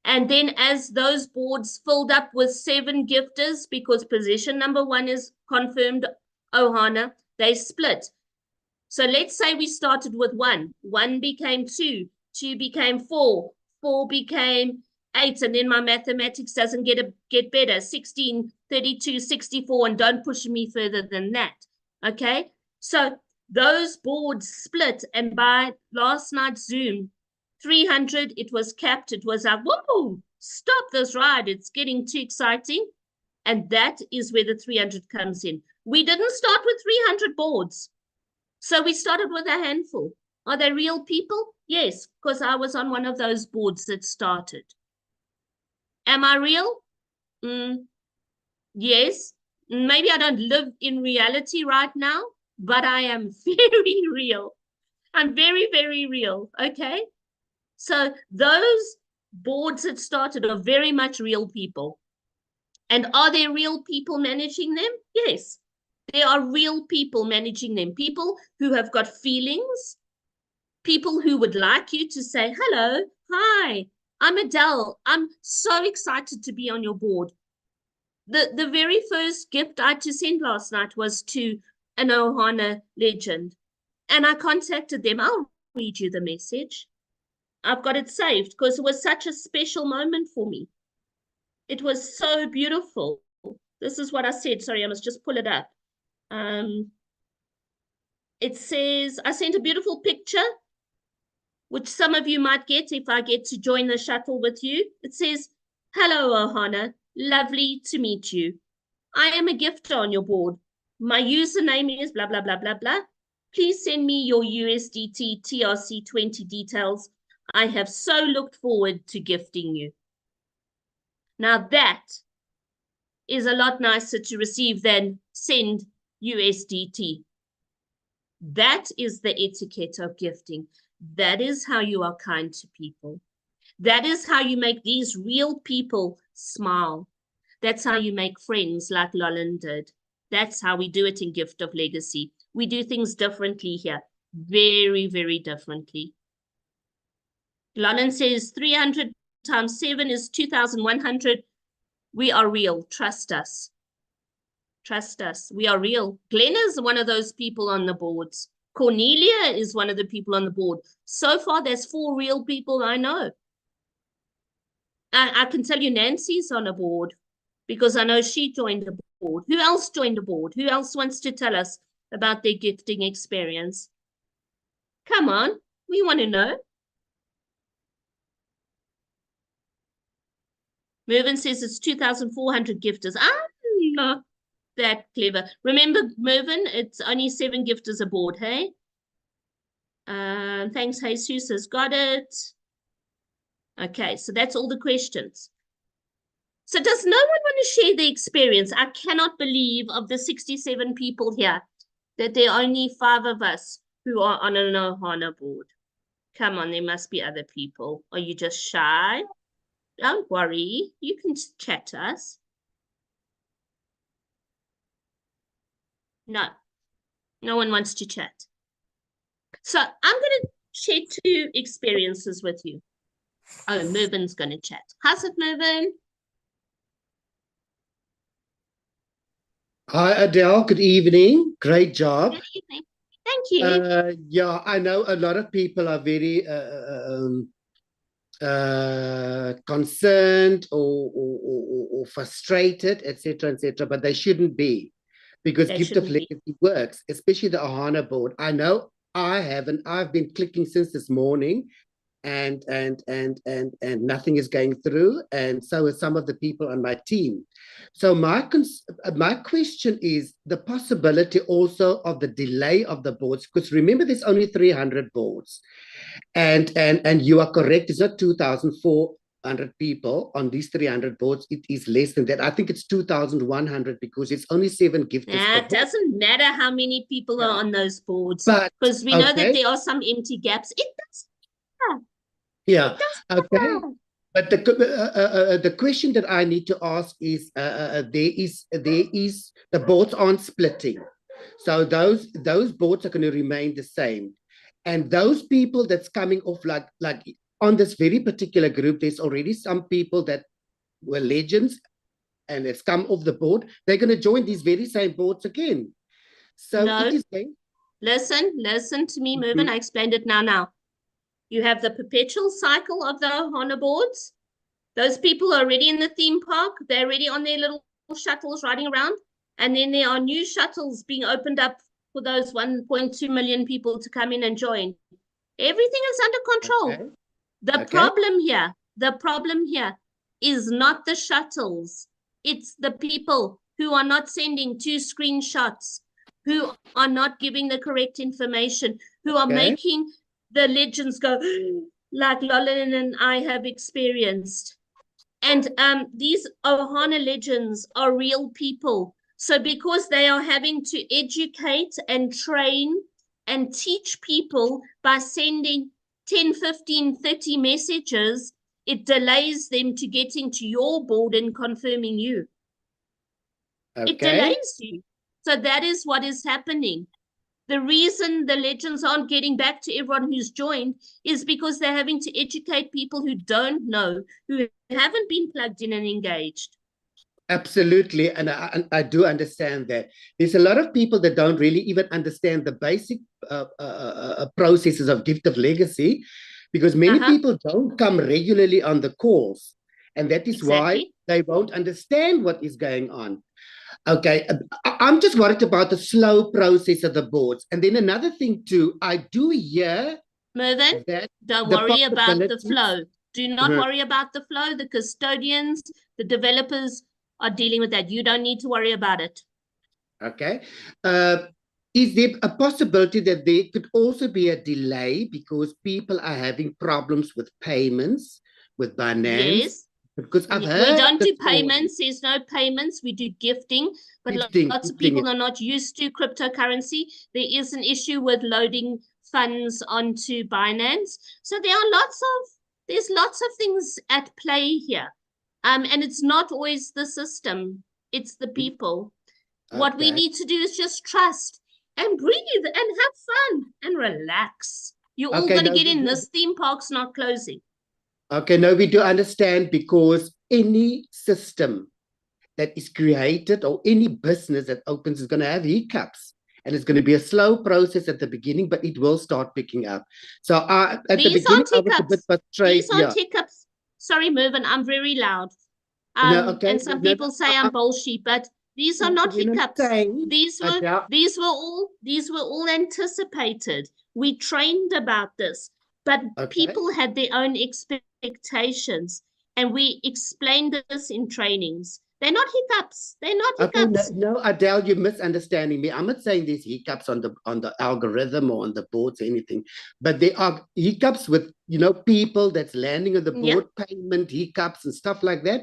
And then as those boards filled up with 7 gifters, because position number 1 is confirmed OHANA, they split. So let's say we started with 1. 1 became 2. 2 became 4. 4 became 8. And then my mathematics doesn't get better. 16, 32, 64. And don't push me further than that. Okay? So those boards split. And by last night's Zoom, 300, it was capped. It was like, whoa, stop this ride. It's getting too exciting. And that is where the 300 comes in. We didn't start with 300 boards. So we started with a handful. Are they real people? Yes, because I was on one of those boards that started. Am I real? Yes. Maybe I don't live in reality right now, but I am very real. I'm very, very real. Okay? So those boards that started are very much real people. And are there real people managing them? Yes, there are real people managing them. People who have got feelings, people who would like you to say, hello, hi, I'm Adele. I'm so excited to be on your board. The very first gift I had to send last night was to an OHANA legend. And I contacted them. I'll read you the message. I've got it saved because it was such a special moment for me. It was so beautiful. This is what I said. Sorry, I must just pull it up. It says, I sent a beautiful picture, which some of you might get if I get to join the shuttle with you. It says, hello, OHANA. Lovely to meet you. I am a gifter on your board. My username is blah, blah, blah, blah, blah. Please send me your USDT TRC20 details. I have so looked forward to gifting you. Now that is a lot nicer to receive than send USDT. That is the etiquette of gifting. That is how you are kind to people. That is how you make these real people smile. That's how you make friends like Lolan did. That's how we do it in Gift of Legacy. We do things differently here. Very, very differently. Lolan says 300 times 7 is 2,100. We are real. Trust us. Trust us. We are real. Glenn is one of those people on the boards. Cornelia is one of the people on the board. So far, there's 4 real people I know. I can tell you Nancy's on a board because I know she joined a board. Who else joined a board? Who else wants to tell us about their gifting experience? Come on, we want to know. Mervyn says it's 2,400 gifters. I'm not that clever. Remember, Mervyn, it's only 7 gifters aboard, hey? Thanks, Jesus has got it. Okay, so that's all the questions. So does no one want to share the experience? I cannot believe of the 67 people here that there are only 5 of us who are on an OHANA board. Come on, there must be other people. Are you just shy? Don't worry, you can chat to us. No, no one wants to chat. So I'm going to share 2 experiences with you. Oh, Mervyn's going to chat. How's it, Mervyn? Hi, Adele. Good evening. Great job. Good evening. Thank you. Yeah, I know a lot of people are very concerned or frustrated, etc., but they shouldn't be, because Gift of Legacy works, especially the OHANA board. I know I haven't. I've been clicking since this morning, and nothing is going through, and so are some of the people on my team. So my question is the possibility also of the delay of the boards, because remember there's only 300 boards, and you are correct, it's not 2,400 people on these 300 boards. It is less than that. I think it's 2,100 because it's only 7 gifters. It doesn't matter how many people are on those boards, because we know that there are some empty gaps. It doesn't matter. Yeah, okay. But the question that I need to ask is, there is the boards aren't splitting, so those boards are going to remain the same, and those people that's coming off, like on this very particular group, there's already some people that were legends, and it's come off the board. They're going to join these very same boards again. So no. It is going. Listen to me, Mervyn. I explained it now. You have the perpetual cycle of the OHANA boards. Those people are already in the theme park. They're already on their little shuttles riding around. And then there are new shuttles being opened up for those 1.2 million people to come in and join. Everything is under control. Okay. The problem here is not the shuttles. It's the people who are not sending 2 screenshots, who are not giving the correct information, who are making the legends go like Lolan and I have experienced. And these OHANA legends are real people. So because they are having to educate and train and teach people by sending 10, 15, 30 messages, it delays them to getting to your board and confirming you. It delays you. So that is what is happening. The reason the legends aren't getting back to everyone who's joined is because they're having to educate people who don't know, who haven't been plugged in and engaged. Absolutely, and I do understand that. There's a lot of people that don't really even understand the basic processes of Gift of Legacy, because many people don't come regularly on the calls, and that is why they won't understand what is going on. Okay, I'm just worried about the slow process of the boards. And then another thing too, I do hear, Mervyn, don't worry about the flow. Do not worry about the flow. The custodians, the developers are dealing with that. You don't need to worry about it. Okay. Is there a possibility that there could also be a delay because people are having problems with payments, with Binance? Because I've We heard don't the do story. payments. There's no payments. We do gifting, but Gifting, lots of gifting. people are not used to cryptocurrency. There is an issue with loading funds onto Binance. So there's lots of things at play here. And it's not always the system, it's the people. What we Okay. need to do is just trust and breathe and have fun and relax. You're all Okay, going to no, get in. This theme park's not closing. Okay, no, we do understand, because any system that is created or any business that opens is going to have hiccups, and it's going to be a slow process at the beginning, but it will start picking up. So at the These beginning, aren't I was a bit hiccups. frustrated. These aren't hiccups. Sorry, Mervyn, I'm very loud. No, okay, And some no, people say I'm bullshit, but these are not we're not hiccups. saying- These were all anticipated. We trained about this, but Okay. people had their own expectations, and we explained this in trainings. They're not hiccups. They're not Okay, hiccups. no, Adele, you're misunderstanding me. I'm not saying there's hiccups on the algorithm or on the boards or anything, but there are hiccups with, people that's landing on the board, payment hiccups and stuff like that.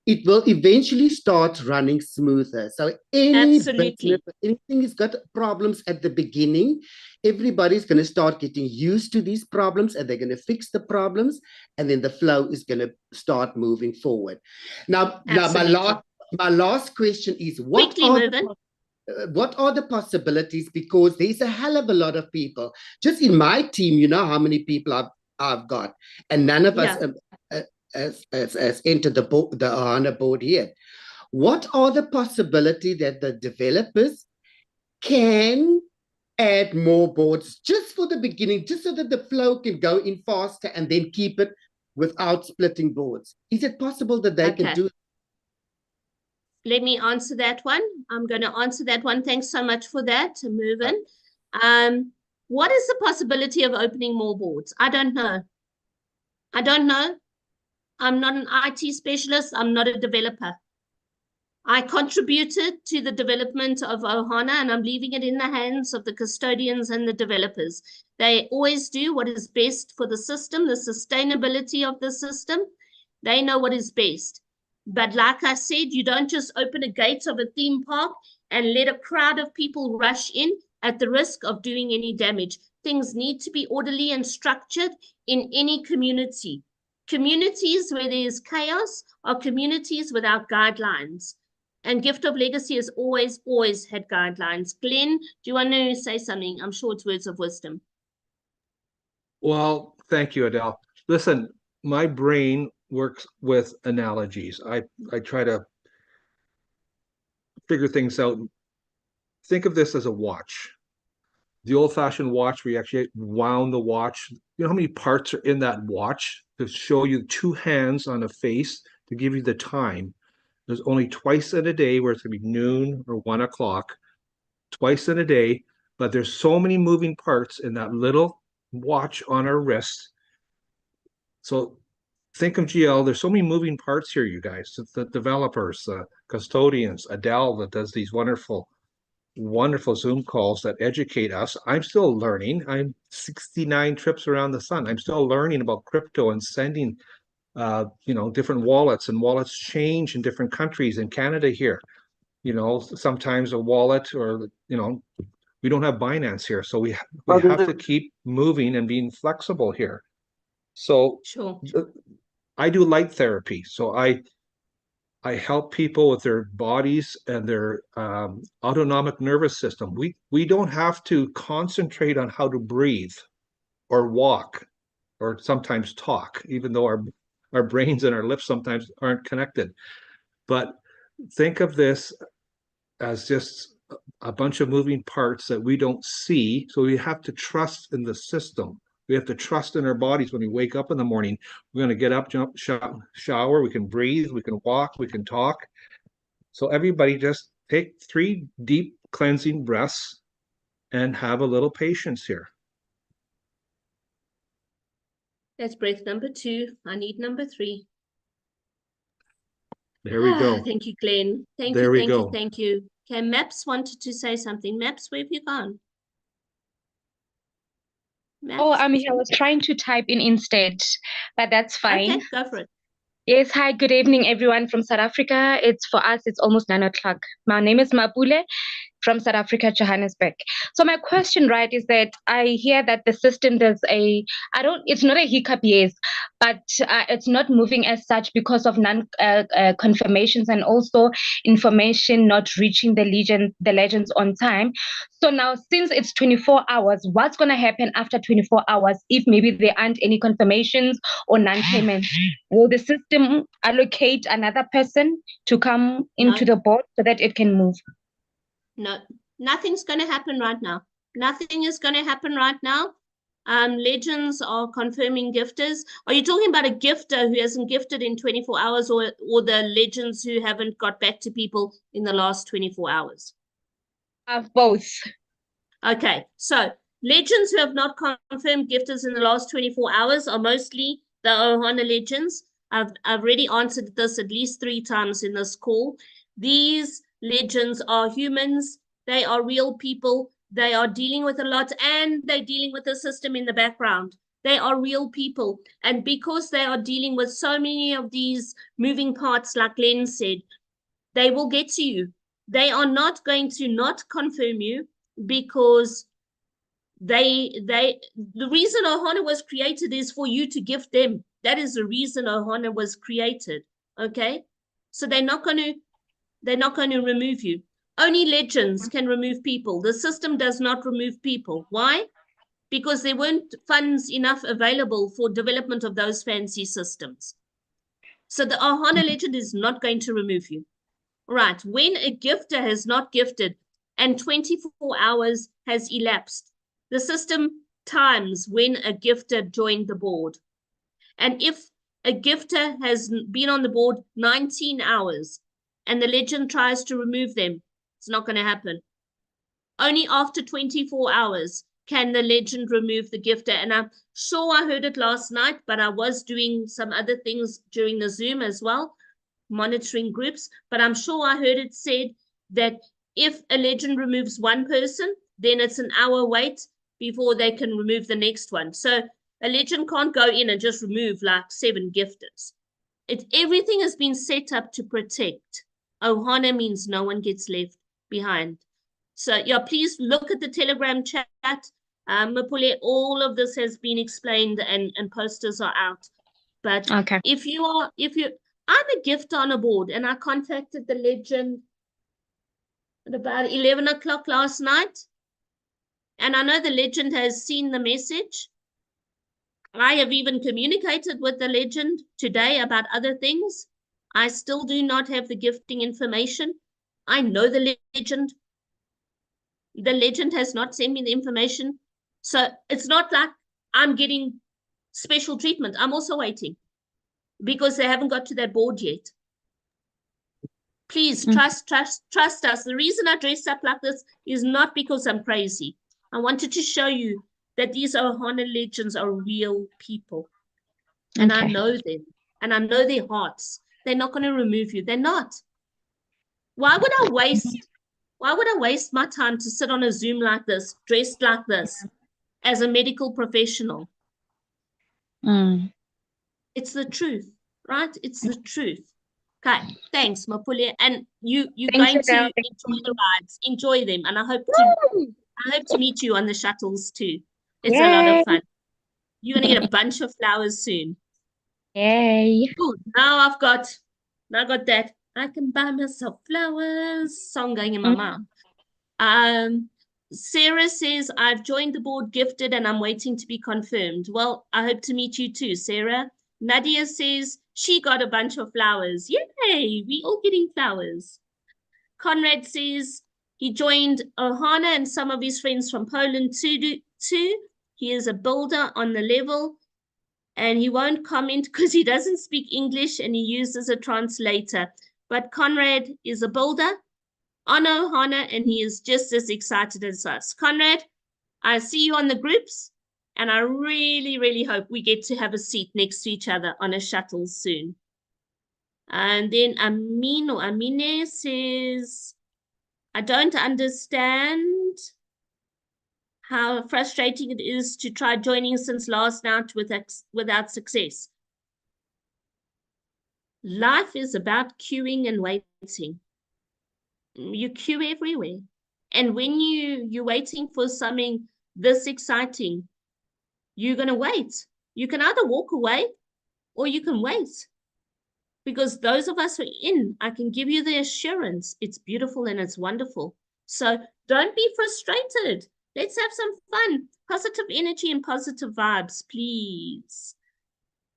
It will eventually start running smoother. So any Absolutely. business, anything has got problems at the beginning, everybody's going to start getting used to these problems, and they're going to fix the problems, and then the flow is going to start moving forward. Now my last question is, what are the possibilities? Because there's a hell of a lot of people. Just in my team, you know how many people I've got, and none of us has entered the OHANA board here. What are the possibilities that the developers can add more boards just for the beginning, just so that the flow can go in faster and then keep it without splitting boards? Is it possible that they can do? Let me answer that one. I'm going to answer that one. Thanks so much for that, Mervyn. What is the possibility of opening more boards? I don't know. I'm not an IT specialist. I'm not a developer. I contributed to the development of OHANA, and I'm leaving it in the hands of the custodians and the developers. They always do what is best for the system, the sustainability of the system. They know what is best. But like I said, you don't just open a gate of a theme park and let a crowd of people rush in at the risk of doing any damage. Things need to be orderly and structured in any community. Communities where there is chaos are communities without guidelines. And Gift of Legacy has always had guidelines. Glenn, do you want to say something? I'm sure it's words of wisdom. Well, thank you, Adele. Listen, my brain works with analogies. I try to figure things out. Think of this as a watch. The old-fashioned watch, where you actually wound the watch. You know how many parts are in that watch to show you two hands on a face to give you the time? There's only twice in a day where it's going to be noon or 1 o'clock, twice in a day, but there's so many moving parts in that little watch on our wrist. So think of GL, there's so many moving parts here, you guys, the developers, the custodians, Adele that does these wonderful Zoom calls that educate us. I'm still learning. I'm 69 trips around the sun. I'm still learning about crypto and sending different wallets, and wallets change in different countries. In Canada here, sometimes a wallet, or we don't have Binance here, so we have to keep moving and being flexible here. So sure. I do light therapy, so I help people with their bodies and their autonomic nervous system. We don't have to concentrate on how to breathe or walk or sometimes talk, even though our brains and our lips sometimes aren't connected. But think of this as just a bunch of moving parts that we don't see. So we have to trust in the system. We have to trust in our bodies. When we wake up in the morning, we're going to get up, jump, shower, we can breathe, we can walk, we can talk. So everybody just take 3 deep cleansing breaths and have a little patience here. That's breath number 2. I need number 3. There we go. Thank you, Glenn. Thank you. Okay, Maps wanted to say something. Maps, where have you gone? Maps? Oh, I'm here. I was trying to type in instead, but that's fine. Okay, go for it. Yes, hi, good evening, everyone from South Africa. It's for us, it's almost 9 o'clock. My name is Mapule from South Africa, Johannesburg. So my question, right, is that I hear that the system does it's not a hiccup, yes, but it's not moving as such because of confirmations and also information not reaching the legends on time. So now, since it's 24 hours, what's going to happen after 24 hours if maybe there aren't any confirmations or non-payments? Will the system allocate another person to come into the board so that it can move? No, nothing's going to happen right now. Nothing is going to happen right now. Legends are confirming gifters. Are you talking about a gifter who hasn't gifted in 24 hours or the legends who haven't got back to people in the last 24 hours? Both. Okay, so legends who have not confirmed gifters in the last 24 hours are mostly the OHANA legends. I've already answered this at least 3 times in this call. These legends are humans. They are real people. They are dealing with a lot, and they're dealing with the system in the background. They are real people. And because they are dealing with so many of these moving parts, like Glenn said, they will get to you. They are not going to not confirm you because the reason OHANA was created is for you to gift them. That is the reason OHANA was created. Okay, so they're not going to remove you. Only legends can remove people. The system does not remove people. Why? Because there weren't funds enough available for development of those fancy systems. So the OHANA legend is not going to remove you. Right, when a gifter has not gifted and 24 hours has elapsed, the system times when a gifter joined the board. And if a gifter has been on the board 19 hours and the legend tries to remove them, it's not going to happen. Only after 24 hours can the legend remove the gifter. And I'm sure I heard it last night, but I was doing some other things during the Zoom as well, monitoring groups. But I'm sure I heard it said that if a legend removes one person, then it's an hour wait before they can remove the next one. So a legend can't go in and just remove like 7 gifters. Everything has been set up to protect. OHANA means no one gets left behind. So yeah, please look at the Telegram chat. Mapule, all of this has been explained and posters are out. But okay. I'm a gifter on a board, and I contacted the legend at about 11 o'clock last night. And I know the legend has seen the message. I have even communicated with the legend today about other things. I still do not have the gifting information. I know the legend. The legend has not sent me the information. So it's not like I'm getting special treatment. I'm also waiting because they haven't got to that board yet. Please trust us. The reason I dressed up like this is not because I'm crazy. I wanted to show you that these OHANA legends are real people. And I know them. And I know their hearts. They're not going to remove you. They're not. Why would I waste my time to sit on a Zoom like this, dressed like this, as a medical professional? It's the truth, right? It's the truth. Okay, thanks, Mapule. And you're going to enjoy the rides, enjoy them, and I hope to meet you on the shuttles too. It's a lot of fun. You're gonna get a bunch of flowers soon. Yay! Good. Now I've got that. I can buy myself flowers. Song going in my mouth. Sarah says I've joined the board gifted and I'm waiting to be confirmed. Well, I hope to meet you too, Sarah. Nadia says she got a bunch of flowers. Yay, we all getting flowers. Conrad says he joined OHANA and some of his friends from Poland too. He is a builder on the level and he won't comment because he doesn't speak English and he uses a translator. But Conrad is a builder on OHANA and he is just as excited as us. Conrad, I see you on the groups. And I really, really hope we get to have a seat next to each other on a shuttle soon. And then Amine says, I don't understand how frustrating it is to try joining since last night without success. Life is about queuing and waiting. You queue everywhere. And when you're waiting for something this exciting, you're going to wait. You can either walk away or you can wait. Because those of us who are in, I can give you the assurance, it's beautiful and it's wonderful. So don't be frustrated. Let's have some fun. Positive energy and positive vibes, please.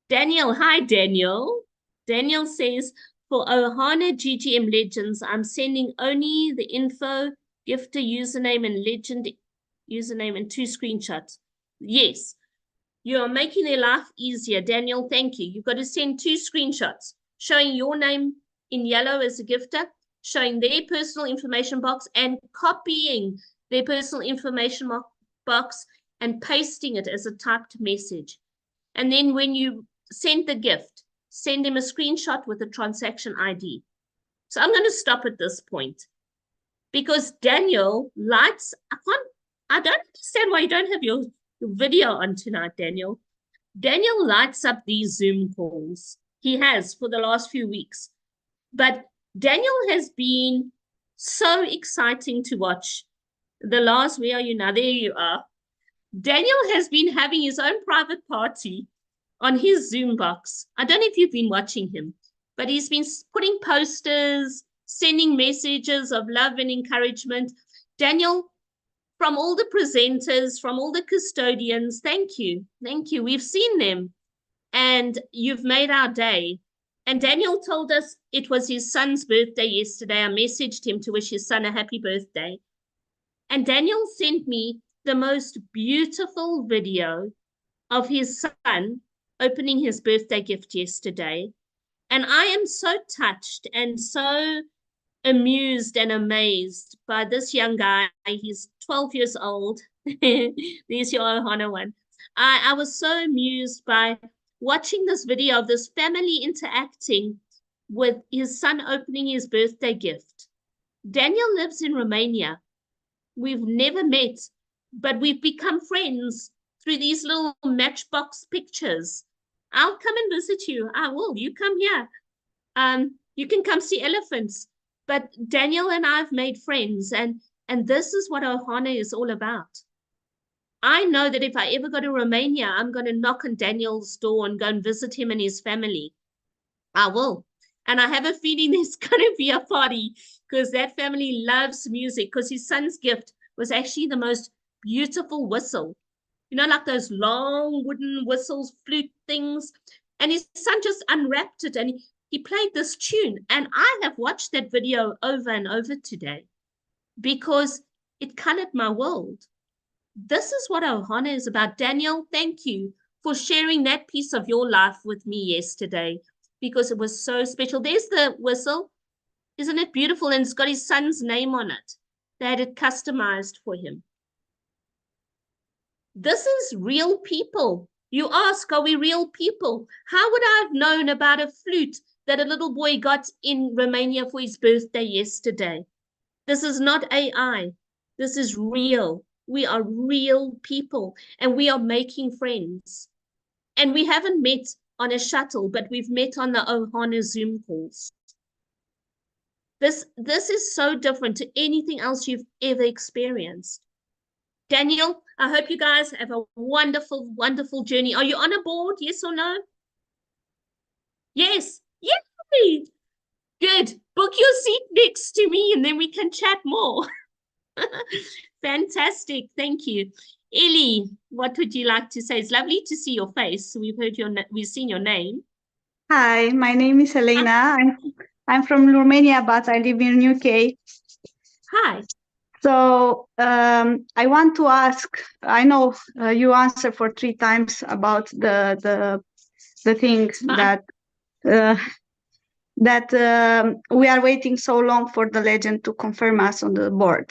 Daniel, hi, Daniel. Daniel says, for OHANA GGM Legends, I'm sending only the info, gifter username and legend username and 2 screenshots. Yes, you are making their life easier. Daniel, thank you. You've got to send 2 screenshots showing your name in yellow as a gifter, showing their personal information box and copying their personal information box and pasting it as a typed message. And then when you send the gift, send them a screenshot with the transaction ID. So I'm going to stop at this point because Daniel lights, I don't understand why you don't have your video on tonight, Daniel. Daniel lights up these Zoom calls. He has for the last few weeks. But Daniel has been so exciting to watch. Where are you now? There you are. Daniel has been having his own private party on his Zoom box. I don't know if you've been watching him, but he's been putting posters, sending messages of love and encouragement. Daniel, from all the presenters, from all the custodians, thank you. Thank you. We've seen them and you've made our day. And Daniel told us it was his son's birthday yesterday. I messaged him to wish his son a happy birthday. And Daniel sent me the most beautiful video of his son opening his birthday gift yesterday. And I am so touched and so amused and amazed by this young guy. He's 12 years old. There's your OHANA one. I was so amused by watching this video of this family interacting with his son opening his birthday gift. Daniel lives in Romania. We've never met, but we've become friends through these little matchbox pictures. I'll come and visit you. I will. You come here. You can come see elephants. But Daniel and I have made friends, and this is what OHANA is all about. I know that if I ever go to Romania, I'm going to knock on Daniel's door and go and visit him and his family. I will. And I have a feeling there's going to be a party because that family loves music, because his son's gift was actually the most beautiful whistle. You know, like those long wooden whistles, flute things. And his son just unwrapped it and he played this tune. And I have watched that video over and over today because it colored my world. This is what OHANA is about. Daniel, thank you for sharing that piece of your life with me yesterday because it was so special. There's the whistle. Isn't it beautiful? And it's got his son's name on it. They had it customized for him. This is real people. You ask, are we real people? How would I have known about a flute that a little boy got in Romania for his birthday yesterday? This is not AI. This is real. We are real people and we are making friends. And we haven't met on a shuttle, but we've met on the OHANA Zoom calls. This is so different to anything else you've ever experienced. Daniel, I hope you guys have a wonderful, wonderful journey. Are you on a board? Yes or no? Yes. Yay! Good. Book your seat next to me and then we can chat more. Fantastic. Thank you. Ellie, what would you like to say? It's lovely to see your face. We've seen your name. Hi, my name is Elena. I'm from Romania, but I live in UK. Hi. So I want to ask, I know you answered for 3 times about the things that we are waiting so long for the legend to confirm us on the board.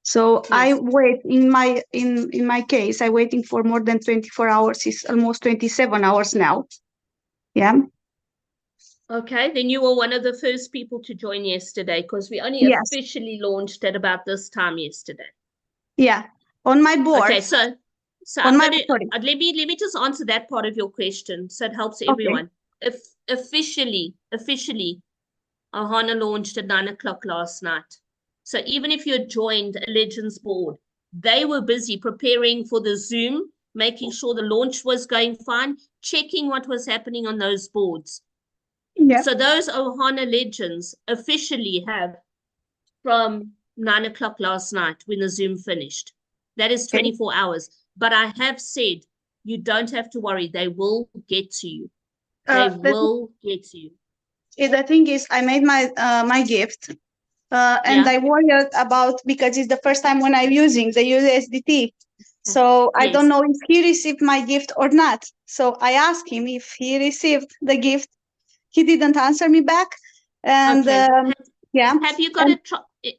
So yes. I wait in my case, I'm waiting for more than 24 hours. It's almost 27 hours now. Yeah. Okay, then you were one of the first people to join yesterday because we only officially launched at about this time yesterday. Yeah, on my board. Okay, so let me just answer that part of your question so it helps everyone. officially, OHANA launched at 9 o'clock last night. So even if you joined a Legends board, they were busy preparing for the Zoom, making sure the launch was going fine, checking what was happening on those boards. Yeah. So those OHANA Legends officially have from 9 o'clock last night when the Zoom finished. That is 24 hours. But I have said, you don't have to worry. They will get to you. They will get to you. The thing is, I made my gift. And I worried about, because it's the first time when I'm using the USDT. So I don't know if he received my gift or not. So I asked him if he received the gift. He didn't answer me back. And have you got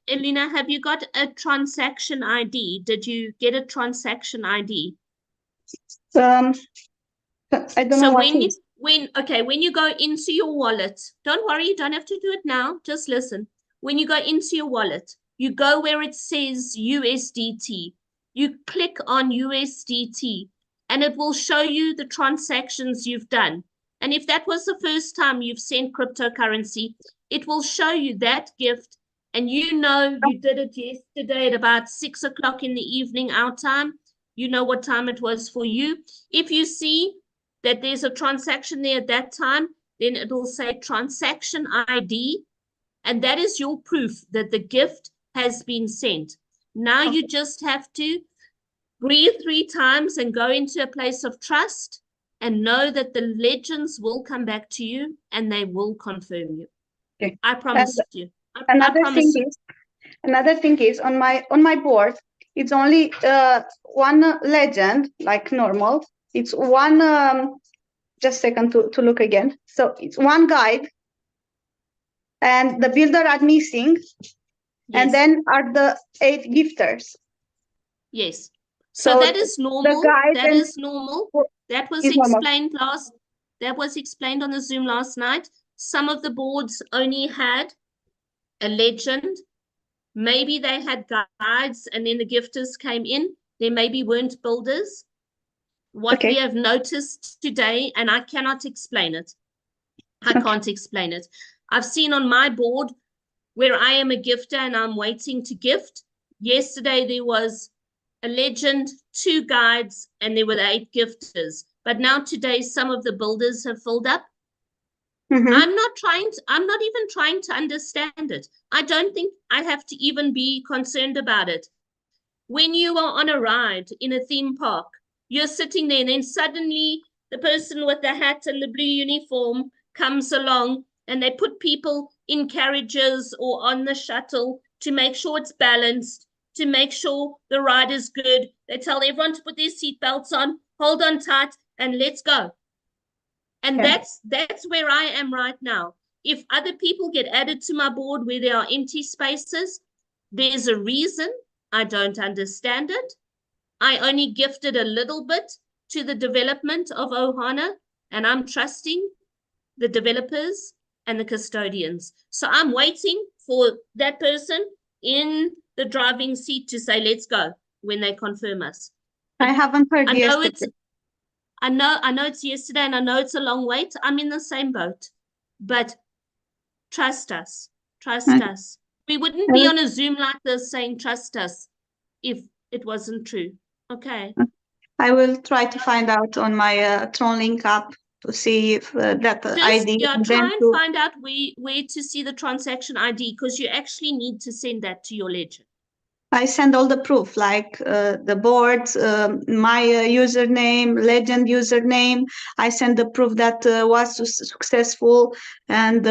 Elena, have you got a transaction ID? Did you get a transaction ID? I don't know what it is. When you go into your wallet, don't worry, you don't have to do it now. Just listen. When you go into your wallet, you go where it says USDT. You click on USDT and it will show you the transactions you've done. And if that was the first time you've sent cryptocurrency, it will show you that gift. And you know you did it yesterday at about 6 o'clock in the evening, our time. You know what time it was for you. If you see that there's a transaction there at that time, then it will say transaction ID. And that is your proof that the gift has been sent. Now you just have to breathe 3 times and go into a place of trust and know that the legends will come back to you and they will confirm you. Okay. I promise you. Another thing is on my board, it's only one legend, like normal. It's one, just a second to look again. So it's one guide. And the builder are missing, and then are the 8 gifters. Yes. So that is normal. That is normal. That was explained that was explained on the Zoom last night. Some of the boards only had a legend. Maybe they had guides and then the gifters came in. There maybe weren't builders. What we have noticed today, and I cannot explain it. I can't explain it. I've seen on my board where I am a gifter and I'm waiting to gift. Yesterday, there was a legend, 2 guides, and there were 8 gifters. But now today, some of the builders have filled up. I'm not even trying to understand it. I don't think I have to even be concerned about it. When you are on a ride in a theme park, you're sitting there and then suddenly the person with the hat and the blue uniform comes along and they put people in carriages or on the shuttle to make sure it's balanced, to make sure the ride is good. They tell everyone to put their seatbelts on, hold on tight, and let's go. And that's where I am right now. If other people get added to my board where there are empty spaces, there's a reason. I don't understand it. I only gifted a little bit to the development of OHANA, and I'm trusting the developers and the custodians. So I'm waiting for that person in the driving seat to say, let's go, when they confirm us. I haven't heard yesterday. I know it's yesterday and I know it's a long wait. I'm in the same boat, but trust us, trust us. We wouldn't be on a Zoom like this saying, trust us, if it wasn't true. Okay. I will try to find out on my Tron Link app to see if that ID. Yeah, try and find out where to see the transaction ID, because you actually need to send that to your ledger. I send all the proof, like the board, my username, legend username. I send the proof that was successful and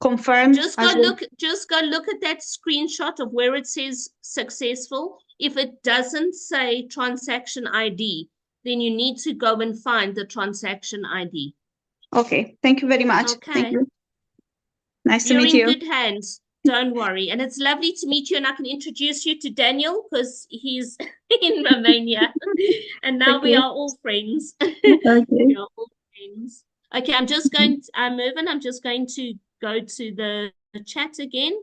confirmed. Just go look at that screenshot of where it says successful. If it doesn't say transaction ID, then you need to go and find the transaction ID. Okay, thank you very much. Okay. Thank you. Nice to meet you. You're in good hands. Don't worry. And it's lovely to meet you. And I can introduce you to Daniel because he's in Romania. And now we are all friends. We are all friends. Okay, I'm just going to, Mervyn, I'm just going to go to the chat again.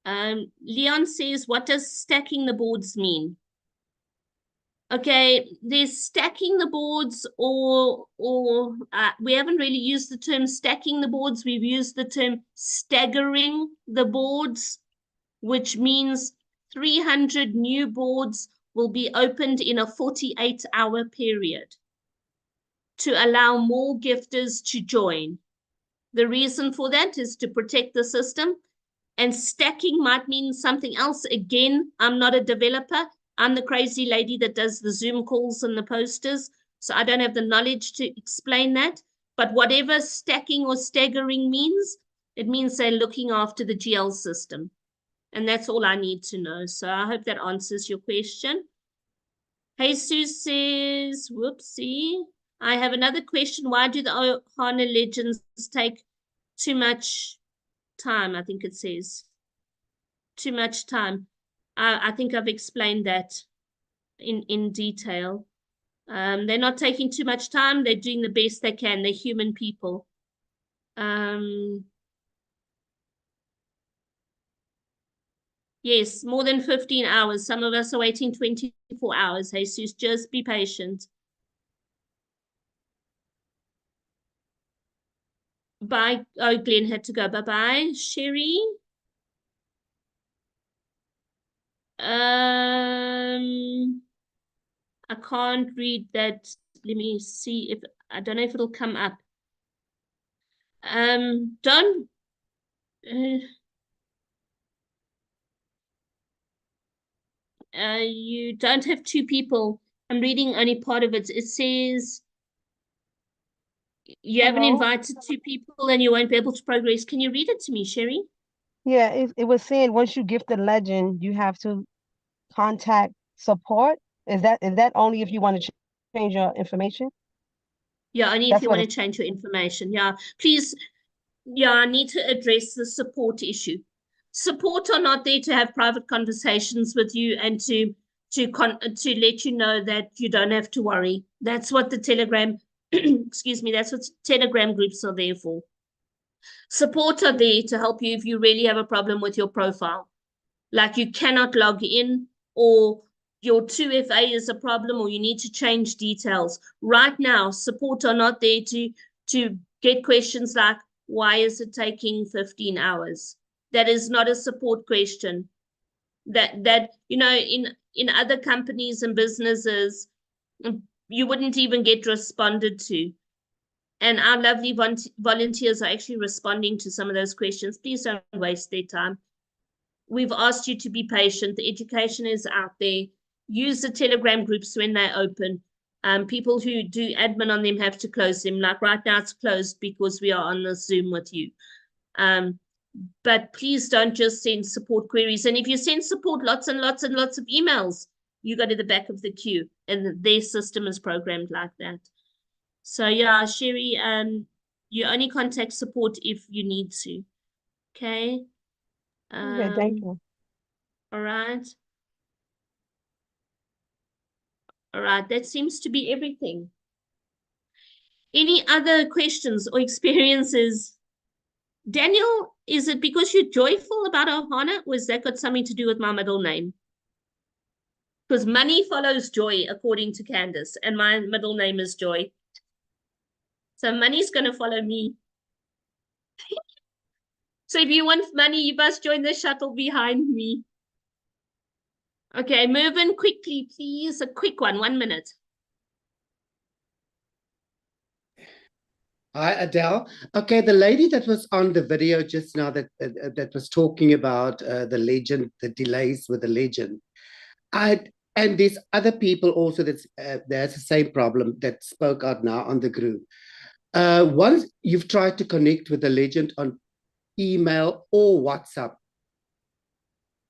Leon says, what does stacking the boards mean? Okay, there's stacking the boards, or we haven't really used the term stacking the boards. We've used the term staggering the boards, which means 300 new boards will be opened in a 48-hour period to allow more gifters to join. The reason for that is to protect the system, and stacking might mean something else. Again, I'm not a developer. I'm the crazy lady that does the Zoom calls and the posters, so I don't have the knowledge to explain that. But whatever stacking or staggering means, it means they're looking after the GL system. And that's all I need to know. So I hope that answers your question. Jesus says, whoopsie, I have another question. Why do the OHANA legends take too much time? I think it says too much time. I think I've explained that in detail. They're not taking too much time. They're doing the best they can. They're human people. Yes, more than 15 hours. Some of us are waiting 24 hours. Jesus, just be patient. Bye. Oh, Glenn had to go. Bye-bye. Sherry? I can't read that. Let me see if, I don't know if it'll come up. Don? You don't have two people. I'm reading only part of it. It says you haven't invited two people and you won't be able to progress. Can you read it to me, Sherry? Yeah, it was saying once you gift the legend, you have to contact support. Is that only if you want to change your information? Yeah, only if you want to change your information. Yeah, please. Yeah, I need to address the support issue. Support are not there to have private conversations with you and to let you know that you don't have to worry. That's what the Telegram, excuse me, that's what Telegram groups are there for. Support are there to help you if you really have a problem with your profile. Like you cannot log in, or your 2FA is a problem, or you need to change details. Right now, support are not there to get questions like, why is it taking 15 hours? That is not a support question. That you know, in other companies and businesses, you wouldn't even get responded to. And our lovely volunteers are actually responding to some of those questions. Please don't waste their time. We've asked you to be patient. The education is out there. Use the Telegram groups when they open. People who do admin on them have to close them. Like right now it's closed because we are on the Zoom with you. But please don't just send support queries. And if you send support lots and lots and lots of emails, you go to the back of the queue, and their system is programmed like that. So yeah, Sherry, you only contact support if you need to. Okay. Okay, thank you. All right. All right, that seems to be everything. Any other questions or experiences? Daniel, is it because you're joyful about OHANA, or has that got something to do with my middle name? Because money follows joy, according to Candace, and my middle name is Joy. So money's going to follow me. So if you want money, you must join the shuttle behind me. Okay, move in quickly, please. A quick one, 1 minute. Hi, Adele. Okay, the lady that was on the video just now that was talking about the legend, the delays with the legend. And there's other people also that's there's the same problem that spoke out now on the group. Once you've tried to connect with the legend on email or WhatsApp,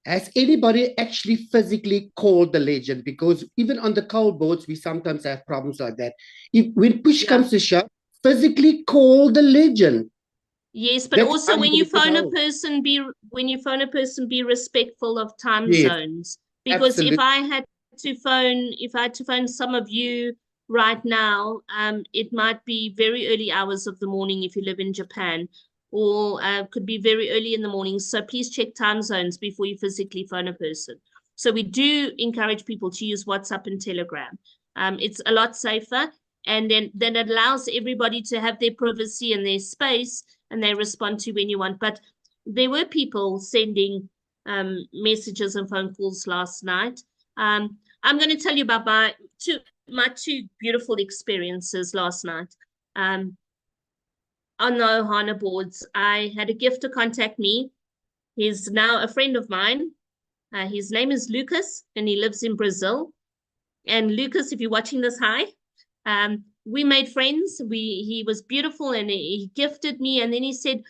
has anybody actually physically called the legend? Because even on the cold boards, we sometimes have problems like that. When push comes to shove, physically call the legend. Yes, but also when you phone a person, be respectful of time zones. Because if I had to phone some of you right now, it might be very early hours of the morning if you live in Japan, or could be very early in the morning. So please check time zones before you physically phone a person. So we do encourage people to use WhatsApp and Telegram. It's a lot safer, and then it allows everybody to have their privacy and their space, and they respond to when you want. But there were people sending messages and phone calls last night. I'm going to tell you about my two beautiful experiences last night. On the OHANA boards, I had a gifter contact me. He's now a friend of mine. His name is Lucas, and he lives in Brazil. And Lucas, if you're watching this, hi. We made friends. He was beautiful, and he gifted me. And then he said,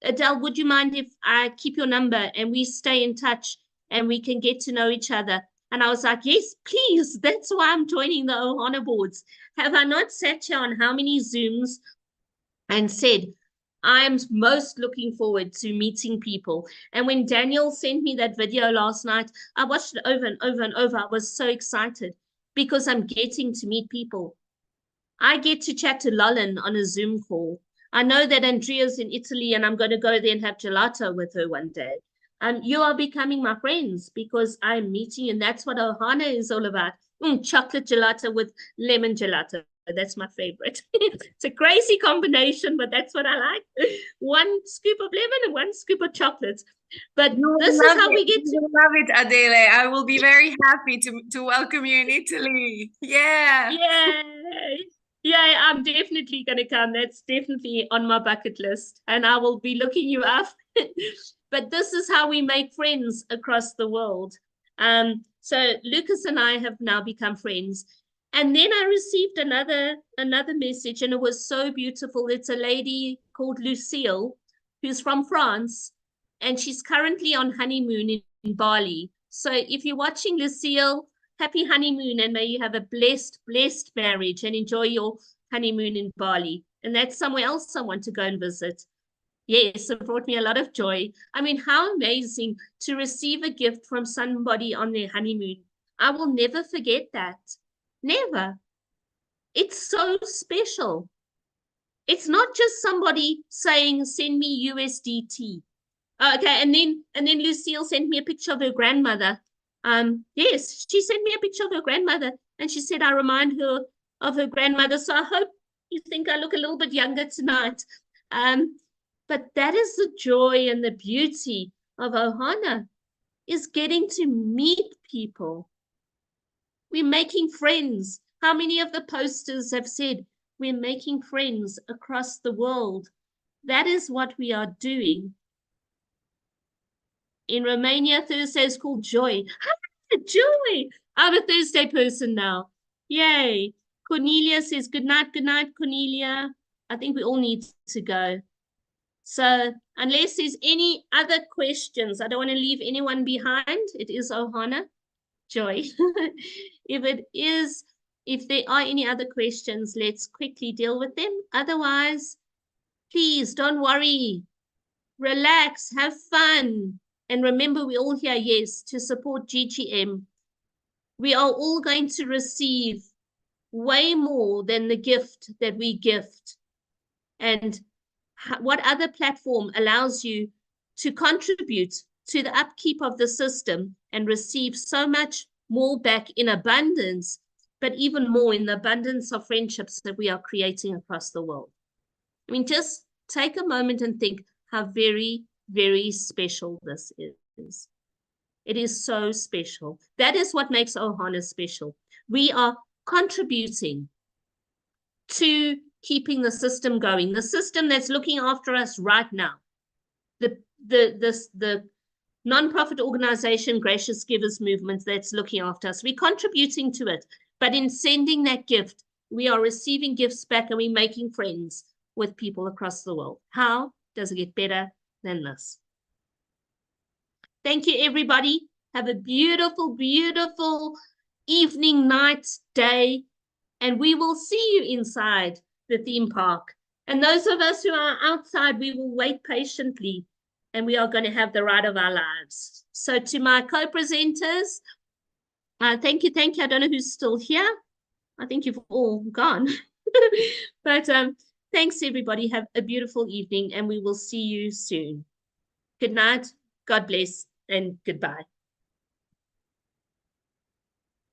Adele, would you mind if I keep your number and we stay in touch and we can get to know each other? And I was like, yes, please. That's why I'm joining the OHANA boards. Have I not sat here on how many Zooms and said, I'm most looking forward to meeting people. And when Daniel sent me that video last night, I watched it over and over and over. I was so excited because I'm getting to meet people. I get to chat to Lolin on a Zoom call. I know that Andrea's in Italy, and I'm going to go there and have gelato with her one day. You are becoming my friends because I'm meeting you, and that's what OHANA is all about. Chocolate gelato with lemon gelato. That's my favorite. It's a crazy combination, but that's what I like. One scoop of lemon and one scoop of chocolate. But this is how we get to love it, Adele. I will be very happy to welcome you in Italy. Yeah. Yeah, I'm definitely going to come. That's definitely on my bucket list, and I will be looking you up. But this is how we make friends across the world. So Lucas and I have now become friends. And then I received another message, and it was so beautiful. It's a lady called Lucille, who's from France, and she's currently on honeymoon in Bali. So if you're watching, Lucille, happy honeymoon, and may you have a blessed marriage and enjoy your honeymoon in Bali. And that's somewhere else I want to go and visit. Yes, it brought me a lot of joy. I mean, how amazing to receive a gift from somebody on their honeymoon. I will never forget that. Never. It's so special. It's not just somebody saying, send me USDT. Okay, and then Lucille sent me a picture of her grandmother. Yes, she sent me a picture of her grandmother, and she said I remind her of her grandmother. So I hope you think I look a little bit younger tonight. But that is the joy and the beauty of OHANA, is getting to meet people. We're making friends. How many of the posters have said we're making friends across the world? That is what we are doing. In Romania, Thursday is called Joy. Joy! I'm a Thursday person now. Yay. Cornelia says, good night, Cornelia. I think we all need to go. So unless there's any other questions, I don't want to leave anyone behind. It is OHANA. Joy. If there are any other questions, let's quickly deal with them. Otherwise, please don't worry. Relax, have fun. And remember, we're all here, yes, to support GGM. We are all going to receive way more than the gift that we gift. And what other platform allows you to contribute to the upkeep of the system and receive so much more back in abundance, but even more in the abundance of friendships that we are creating across the world? I mean, just take a moment and think how very, very special this is. It is so special. That is what makes OHANA special. We are contributing to keeping the system going, the system that's looking after us right now. The non-profit organization, Gracious Givers Movement, that's looking after us. We're contributing to it, but in sending that gift, we are receiving gifts back, and we're making friends with people across the world. How does it get better than this? Thank you, everybody. Have a beautiful, beautiful evening, night, day, and we will see you inside the theme park. And those of us who are outside, we will wait patiently, and we are going to have the ride of our lives. So to my co-presenters, thank you. I don't know who's still here. I think you've all gone. But thanks, everybody. Have a beautiful evening, and we will see you soon. Good night. God bless, and goodbye.